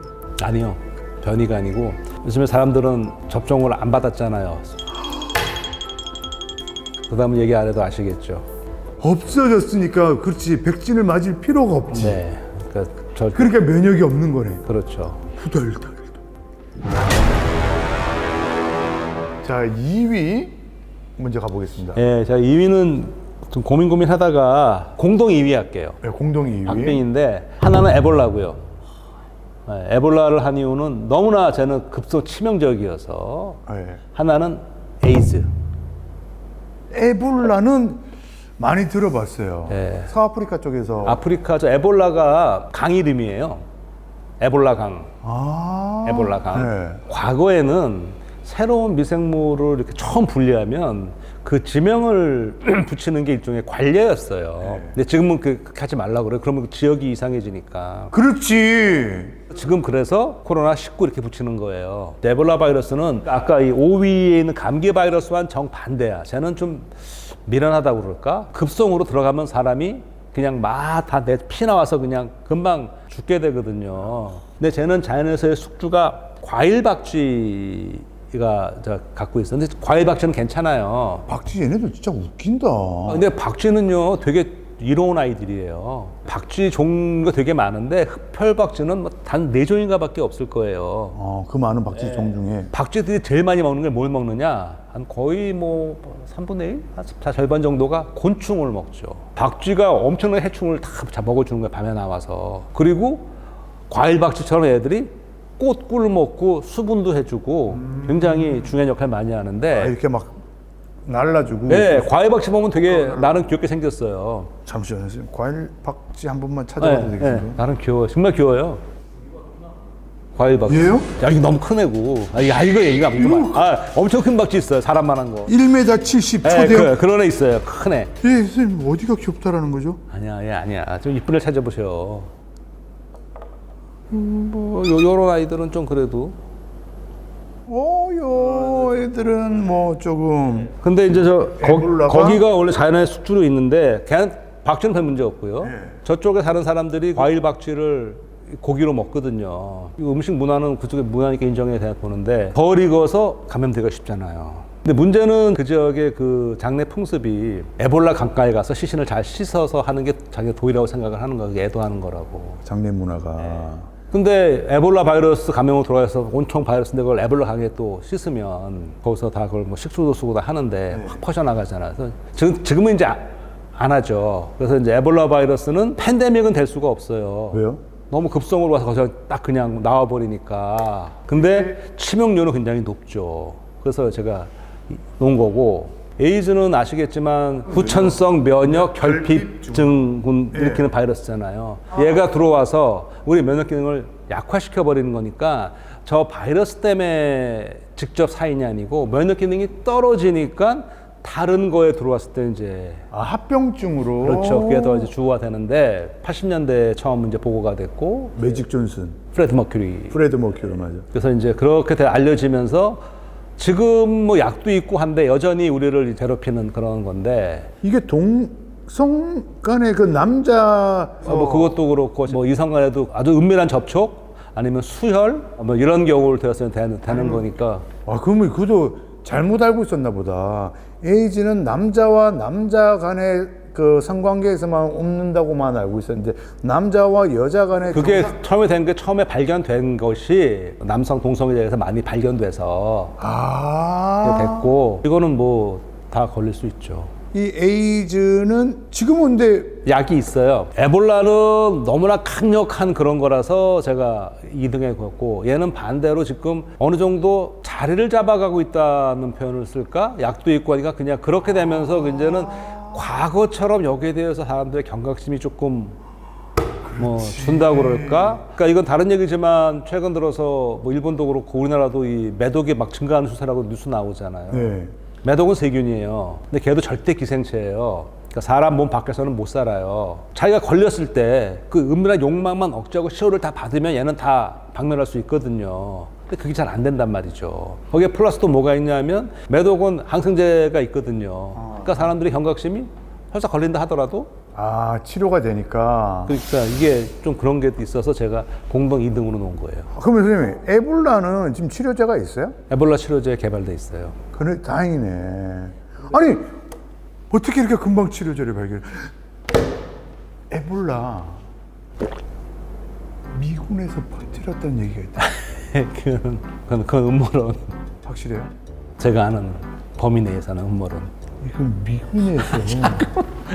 아니요. 변이가 아니고 요즘에 사람들은 접종을 안 받았잖아요. 그 다음은 얘기 안 해도 아시겠죠. 없어졌으니까 그렇지 백신을 맞을 필요가 없지. 네. 그러니까 그러니까 면역이 없는 거네. 그렇죠. 후덜덜. 자, 2위 먼저 가보겠습니다. 예, 자 2위는 좀 고민하다가 공동 2위 할게요. 네, 공동 2위. 박빙인데 하나는 에볼라고요. 네, 에볼라를 한 이유는 너무나 저는 급속 치명적이어서 네. 하나는 에이즈. 에볼라는 많이 들어봤어요. 네. 서아프리카 쪽에서. 아프리카 저 에볼라가 강 이름이에요. 에볼라 강. 아. 에볼라 강. 네. 과거에는 새로운 미생물을 이렇게 처음 분리하면 그 지명을 붙이는 게 일종의 관례였어요. 네. 근데 지금은 그렇게 하지 말라고 그래요. 그러면 지역이 이상해지니까. 그렇지. 지금 그래서 코로나19 이렇게 붙이는 거예요. 에볼라 바이러스는 아까 이 5위에 있는 감기 바이러스와는 정반대야. 쟤는 좀 미련하다고 그럴까? 급성으로 들어가면 사람이 그냥 막 다 내 피 나와서 그냥 금방 죽게 되거든요. 근데 쟤는 자연에서의 숙주가 과일 박쥐가 갖고 있어. 근데 과일 박쥐는 괜찮아요. 박쥐 얘네들 진짜 웃긴다. 근데 박쥐는요 되게 이로운 아이들이에요. 박쥐 종류가 되게 많은데 흡혈박쥐는 뭐 단 4종인가 밖에 없을 거예요. 그 많은 박쥐 종 중에. 박쥐들이 제일 많이 먹는 게 뭘 먹느냐? 한 거의 뭐 3분의 1? 한 절반 정도가 곤충을 먹죠. 박쥐가 엄청난 해충을 다 먹어주는 거예요, 밤에 나와서. 그리고 과일박쥐처럼 애들이 꽃꿀 먹고 수분도 해주고 굉장히 중요한 역할을 많이 하는데 이렇게 막 날라주고. 네, 과일박쥐 보면 되게 나름 귀엽게 생겼어요. 잠시만요. 선생님. 과일 박쥐 한 번만 찾아봐도 되겠어요? 나름 귀여워요. 정말 귀여워요. 과일박쥐. 얘요? 야, 이거 너무 큰 애고. 이거 얘기가 엄청 큰 박쥐 있어요. 사람만한 거. 1m 70 네, 초대형. 그런 애 있어요. 큰 애. 선생님 어디가 귀엽다라는 거죠? 아니야, 얘 아니야. 좀 이쁜 애 찾아보셔. 요런 아이들은 좀 그래도. 요 애들은 뭐 조금. 근데 이제 에볼라가? 거기가 원래 자연의 숙주로 있는데 걔는 박쥐는 별 문제 없고요. 저쪽에 사는 사람들이 과일 박쥐를 고기로 먹거든요. 이 음식 문화는 그쪽의 문화니까 인정해야 되나 보는데 덜 익어서 감염되기가 쉽잖아요. 근데 문제는 그 지역의 그 장례 풍습이 에볼라 강가에 가서 시신을 잘 씻어서 하는 게 자기가 도리라고 생각을 하는 거고 애도하는 거라고. 장례 문화가. 근데 에볼라 바이러스 감염으로 돌아가서 온통 바이러스인데 그걸 에볼라 강에 또 씻으면 거기서 다 그걸 뭐 식수도 쓰고 다 하는데 확 퍼져나가잖아요. 그래서 지금은 이제 안 하죠. 그래서 이제 에볼라 바이러스는 팬데믹은 될 수가 없어요. 왜요? 너무 급성으로 와서 거기서 딱 그냥 나와버리니까. 근데 치명률은 굉장히 높죠. 그래서 제가 놓은 거고. 에이즈는 아시겠지만 후천성 면역 결핍증 일으키는 바이러스잖아요. 얘가 들어와서 우리 면역 기능을 약화시켜 버리는 거니까 저 바이러스 때문에 직접 사인이 아니고 면역 기능이 떨어지니까 다른 거에 들어왔을 때 이제 합병증으로. 그렇죠. 그게 더 이제 주어가 되는데 80년대에 처음 이제 보고가 됐고 매직 존슨, 프레드 머큐리. 프레드 머큐리 맞아. 그래서 이제 그렇게 알려지면서 지금 뭐 약도 있고 한데 여전히 우리를 괴롭히는 그런 건데 이게 동성 간의 그 남자 뭐 그것도 그렇고 뭐 이성 간에도 아주 은밀한 접촉 아니면 수혈 뭐 이런 경우를 되었으면 되는 거니까. 그러면 그것도 잘못 알고 있었나 보다. 에이즈는 남자와 남자 간의 그 성관계에서만 없는다고만 알고 있었는데 남자와 여자 간의 그게 처음에 된 게 처음에 발견된 것이 남성 동성에 대해서 많이 발견돼서 됐고 이거는 뭐 다 걸릴 수 있죠. 이 에이즈는 지금은 근데 약이 있어요. 에볼라는 너무나 강력한 그런 거라서 제가 2등에 걷고 얘는 반대로 지금 어느 정도 자리를 잡아가고 있다는 표현을 쓸까? 약도 있고 하니까 그냥 그렇게 되면서 이제는 과거처럼 여기에 대해서 사람들의 경각심이 조금 뭐 준다고 그럴까? 그러니까 이건 다른 얘기지만 최근 들어서 뭐 일본도 그렇고 우리나라도 이 매독이 막 증가하는 추세라고 뉴스 나오잖아요. 네. 매독은 세균이에요. 근데 걔도 절대 기생체예요. 그러니까 사람 몸 밖에서는 못 살아요. 자기가 걸렸을 때 그 은밀한 욕망만 억제하고 치료를 다 받으면 얘는 다 박멸할 수 있거든요. 근데 그게 잘 안 된단 말이죠. 거기에 플러스 또 뭐가 있냐면 매독은 항생제가 있거든요. 그러니까 사람들이 경각심이 설사 걸린다 하더라도 치료가 되니까. 그러니까 이게 좀 그런 게 있어서 제가 공동 2등으로 놓은 거예요. 그러면 선생님 에볼라는 지금 치료제가 있어요? 에볼라 치료제 개발돼 있어요. 그래 다행이네. 아니 어떻게 이렇게 금방 치료제를 발견? 에볼라 미군에서 퍼뜨렸다는 얘기가 있다. 그건 음모론. 확실해요? 제가 아는 범위 내에서는 음모론. 이건 미군에서.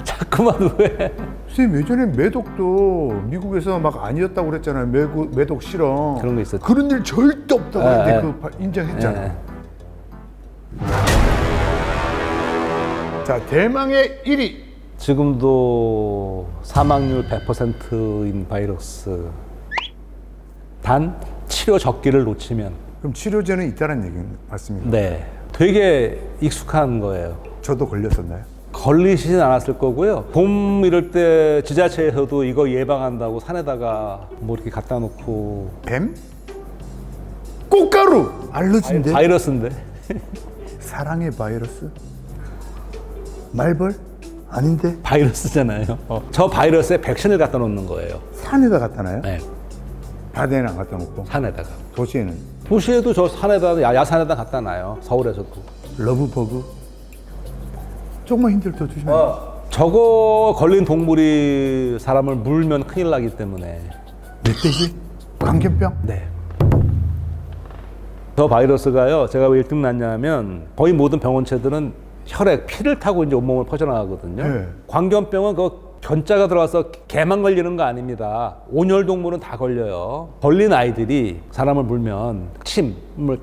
자꾸만 왜? 선생님 예전에 매독도 미국에서 막 아니었다고 그랬잖아요. 매독 실험. 그런 거 있었죠. 그런 일 절대 없다고 했는데 그거 인정했잖아. 자, 대망의 1위. 지금도 사망률 100%인 바이러스. 단 치료 적기를 놓치면. 그럼 치료제는 있다는 얘기 맞습니까? 네. 되게 익숙한 거예요. 저도 걸렸었나요? 걸리시진 않았을 거고요. 봄 이럴 때 지자체에서도 이거 예방한다고 산에다가 뭐 이렇게 갖다 놓고. 뱀? 꽃가루! 알러지인데? 바이러스인데. 사랑의 바이러스? 말벌? 아닌데? 바이러스잖아요. 저 바이러스에 백신을 갖다 놓는 거예요. 산에다 갖다 놔요? 네. 바다에는 안 갖다 놓고? 산에다가. 도시에는? 도시에도 저 산에다 야산에다 갖다 놔요. 서울에서도. 러브버그? 조금만 힌트를 더 주시면 저거 걸린 동물이 사람을 물면 큰일 나기 때문에. 멧돼지? 광견병? 네. 저 바이러스가요, 제가 왜 1등 났냐면 거의 모든 병원체들은 혈액, 피를 타고 이제 온몸을 퍼져나가거든요. 네. 광견병은 그 견자가 들어가서 개만 걸리는 거 아닙니다. 온열 동물은 다 걸려요. 걸린 아이들이 사람을 물면 침을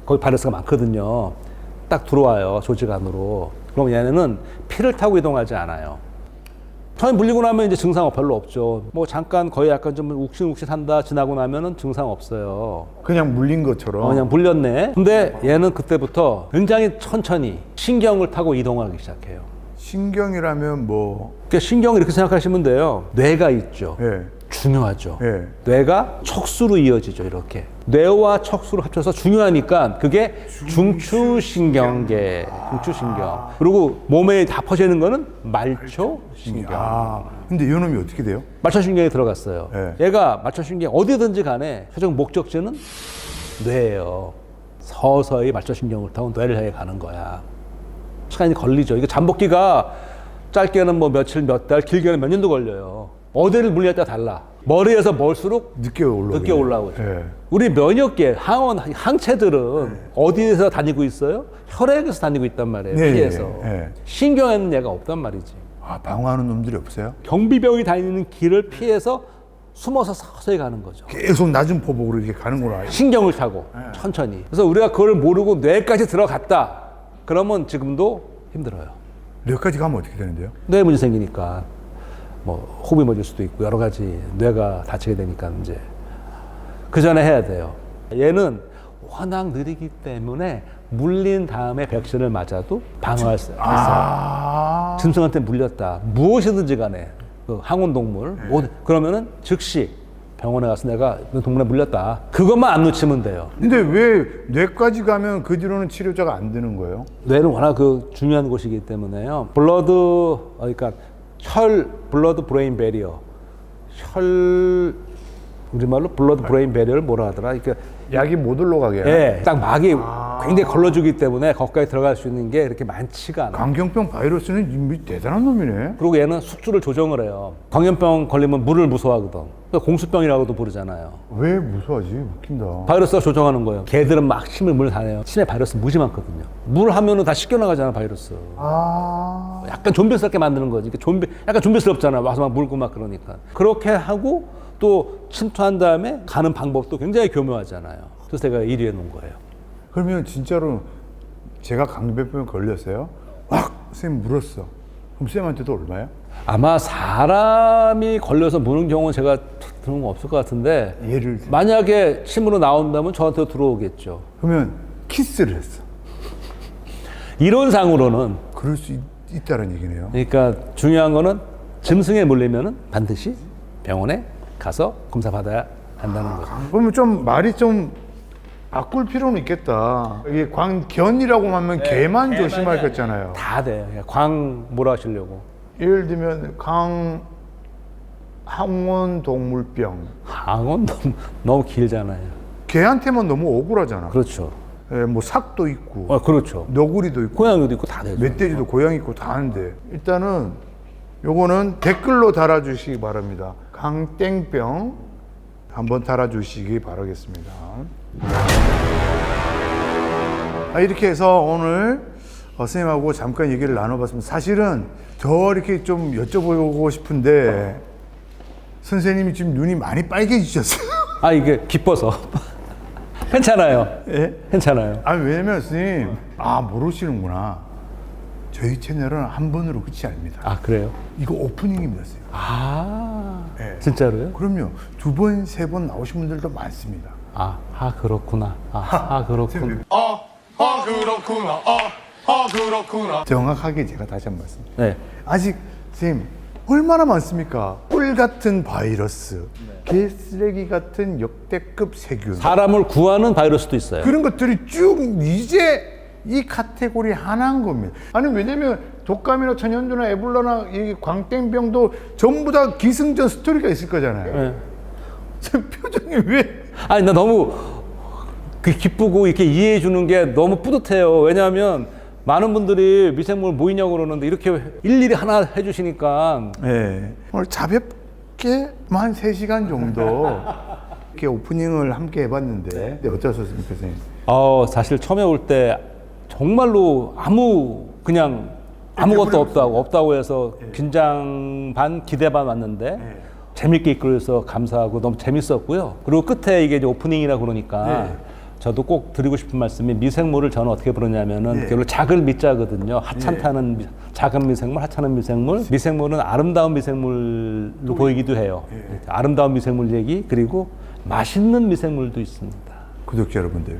거기 바이러스가 많거든요. 딱 들어와요, 조직 안으로. 그럼 얘네는 피를 타고 이동하지 않아요. 처음에 물리고 나면 이제 증상 별로 없죠. 뭐 잠깐 거의 약간 좀 욱신욱신한다 지나고 나면은 증상 없어요. 그냥 물린 것처럼. 그냥 물렸네. 근데 얘는 그때부터 굉장히 천천히 신경을 타고 이동하기 시작해요. 신경이라면 뭐. 그러니까 신경 이렇게 생각하시면 돼요. 뇌가 있죠. 예. 중요하죠. 예. 뇌가 척수로 이어지죠. 이렇게 뇌와 척수를 합쳐서 중요하니까 그게 중추신경계, 중추신경. 그리고 몸에 다 퍼지는 거는 말초신경. 아, 근데 이놈이 어떻게 돼요? 말초신경이 들어갔어요. 네. 얘가 말초신경 어디든지 간에 최종 목적지는 뇌예요. 서서히 말초신경을 타고 뇌를 향해 가는 거야. 시간이 걸리죠. 이게 잠복기가 짧게는 뭐 며칠, 몇 달, 길게는 몇 년도 걸려요. 어디를 물리냐에 따라 달라. 머리에서 멀수록 늦게 올라오죠. 예. 우리 면역계, 항체들은 어디에서 다니고 있어요? 혈액에서 다니고 있단 말이에요. 네, 피에서. 네. 신경에는 얘가 없단 말이지. 아, 방어하는 놈들이 없어요? 경비병이 다니는 길을 피해서 숨어서 서서히 가는 거죠. 계속 낮은 포복으로 이렇게 가는구나. 신경을 타고 천천히. 그래서 우리가 그걸 모르고 뇌까지 들어갔다. 그러면 지금도 힘들어요. 뇌까지 가면 어떻게 되는데요? 뇌 문제 생기니까 뭐 호흡이 멎을 수도 있고 여러 가지 뇌가 다치게 되니까 이제 그 전에 해야 돼요. 얘는 워낙 느리기 때문에 물린 다음에 백신을 맞아도 방어할 수 있어요. 아. 짐승한테 물렸다. 무엇이든지 간에 그 항온동물 그러면은 즉시 병원에 가서 내가 그 동물에 물렸다. 그것만 안 놓치면 돼요. 근데 왜 뇌까지 가면 그 뒤로는 치료자가 안 되는 거예요? 뇌는 워낙 그 중요한 곳이기 때문에요. 그러니까 블러드 브레인 베리어. 우리말로 블러드 브레인 베리어를 뭐라 하더라? 그러니까 약이 못 올라가게. 예, 딱 막이 굉장히 걸러주기 때문에 거기까지 들어갈 수 있는 게 이렇게 많지가 않아요. 광견병 바이러스는 대단한 놈이네. 그리고 얘는 숙주를 조정을 해요. 광견병 걸리면 물을 무서워하거든. 그러니까 공수병이라고도 부르잖아요. 왜 무서워하지? 웃긴다. 바이러스가 조정하는 거예요. 걔들은 막 침을 물을 다 내요. 침에 바이러스 무지 많거든요. 물 하면은 다 씻겨나가잖아, 바이러스. 아. 약간 좀비스럽게 만드는 거지. 약간 좀비스럽잖아. 와서 막 물고 막 그러니까. 그렇게 하고 또 침투한 다음에 가는 방법도 굉장히 교묘하잖아요. 그래서 제가 1위 해놓은 거예요. 그러면 진짜로 제가 광견병 걸렸어요? 막 쌤 물었어. 그럼 쌤한테도 얼마야? 아마 사람이 걸려서 무는 경우는 제가 들은 건 없을 것 같은데 예를 들어. 만약에 침으로 나온다면 저한테 들어오겠죠. 그러면 키스를 했어. 이론상으로는 그럴 수 있다는 얘기네요. 그러니까 중요한 거는 짐승에 물리면은 반드시 병원에 가서 검사 받아야 한다는 거죠. 그러면 좀 말이 좀 바꿀 필요는 있겠다. 이게 광견이라고 하면 개만 조심할 거잖아요. 다 돼. 광 뭐라 하시려고. 예를 들면 항원동물병. 항원 너무 길잖아요. 개한테만 너무 억울하잖아. 그렇죠. 예, 뭐 삭도 있고, 그렇죠. 너구리도 있고, 고양이도 있고 다 되죠. 멧돼지도 고양이 있고 다 하는데 일단은 요거는 댓글로 달아주시기 바랍니다. 강땡병 한번 달아주시기 바라겠습니다. 이렇게 해서 오늘 선생님하고 잠깐 얘기를 나눠봤습니다. 사실은 더 이렇게 좀 여쭤보고 싶은데 선생님이 지금 눈이 많이 빨개지셨어요. 이게 기뻐서. 괜찮아요. 예? 괜찮아요. 왜냐면 선생님 모르시는구나. 저희 채널은 한 번으로 끝이 아닙니다. 그래요? 이거 오프닝입니다, 선생님. 네. 진짜로요? 그럼요. 2번, 3번 나오신 분들도 많습니다. 그렇구나. 그렇구나. 그렇구나. 정확하게 제가 다시 한번 말씀드립니다. 네. 아직 선생님 얼마나 많습니까? 꿀 같은 바이러스, 개쓰레기 같은 역대급 세균, 사람을 구하는 바이러스도 있어요. 그런 것들이 쭉 이제 이 카테고리 하나인 겁니다. 왜냐면 독감이나 천연두나 에볼라나 이 광땡병도 전부 다 기승전 스토리가 있을 거잖아요. 네. 표정이 왜? 나 너무 기쁘고 이렇게 이해해 주는 게 너무 뿌듯해요. 왜냐하면 많은 분들이 미생물 뭐 있냐고 그러는데 이렇게 일일이 하나 해주시니까 네. 오늘 가볍게만 3시간 정도 이렇게 오프닝을 함께 해봤는데 어떠셨습니까, 선생님? 사실 처음에 올 때 정말로 그냥 아무것도 없다고 해서 긴장 반 기대 반 왔는데 재밌게 이끌어서 감사하고 너무 재밌었고요. 그리고 끝에 이게 이제 오프닝이라 그러니까 저도 꼭 드리고 싶은 말씀이 미생물을 저는 어떻게 부르냐면은 결국 작을 미자거든요. 하찮다는 작은 미생물, 하찮은 미생물. 미생물은 아름다운 미생물로 보이기도 해요. 아름다운 미생물 얘기 그리고 맛있는 미생물도 있습니다. 구독자 여러분들,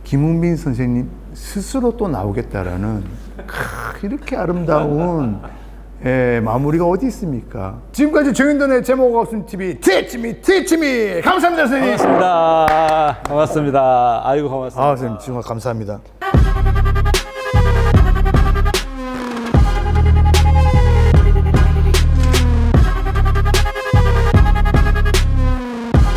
김웅빈 선생님 스스로 또 나오겠다라는 이렇게 아름다운 마무리가 어디 있습니까? 지금까지 정인돈의 제목 없음 TV 티치미 감사합니다, 선생님. 고맙습니다. 아이고 고맙습니다. 선생님 정말 감사합니다.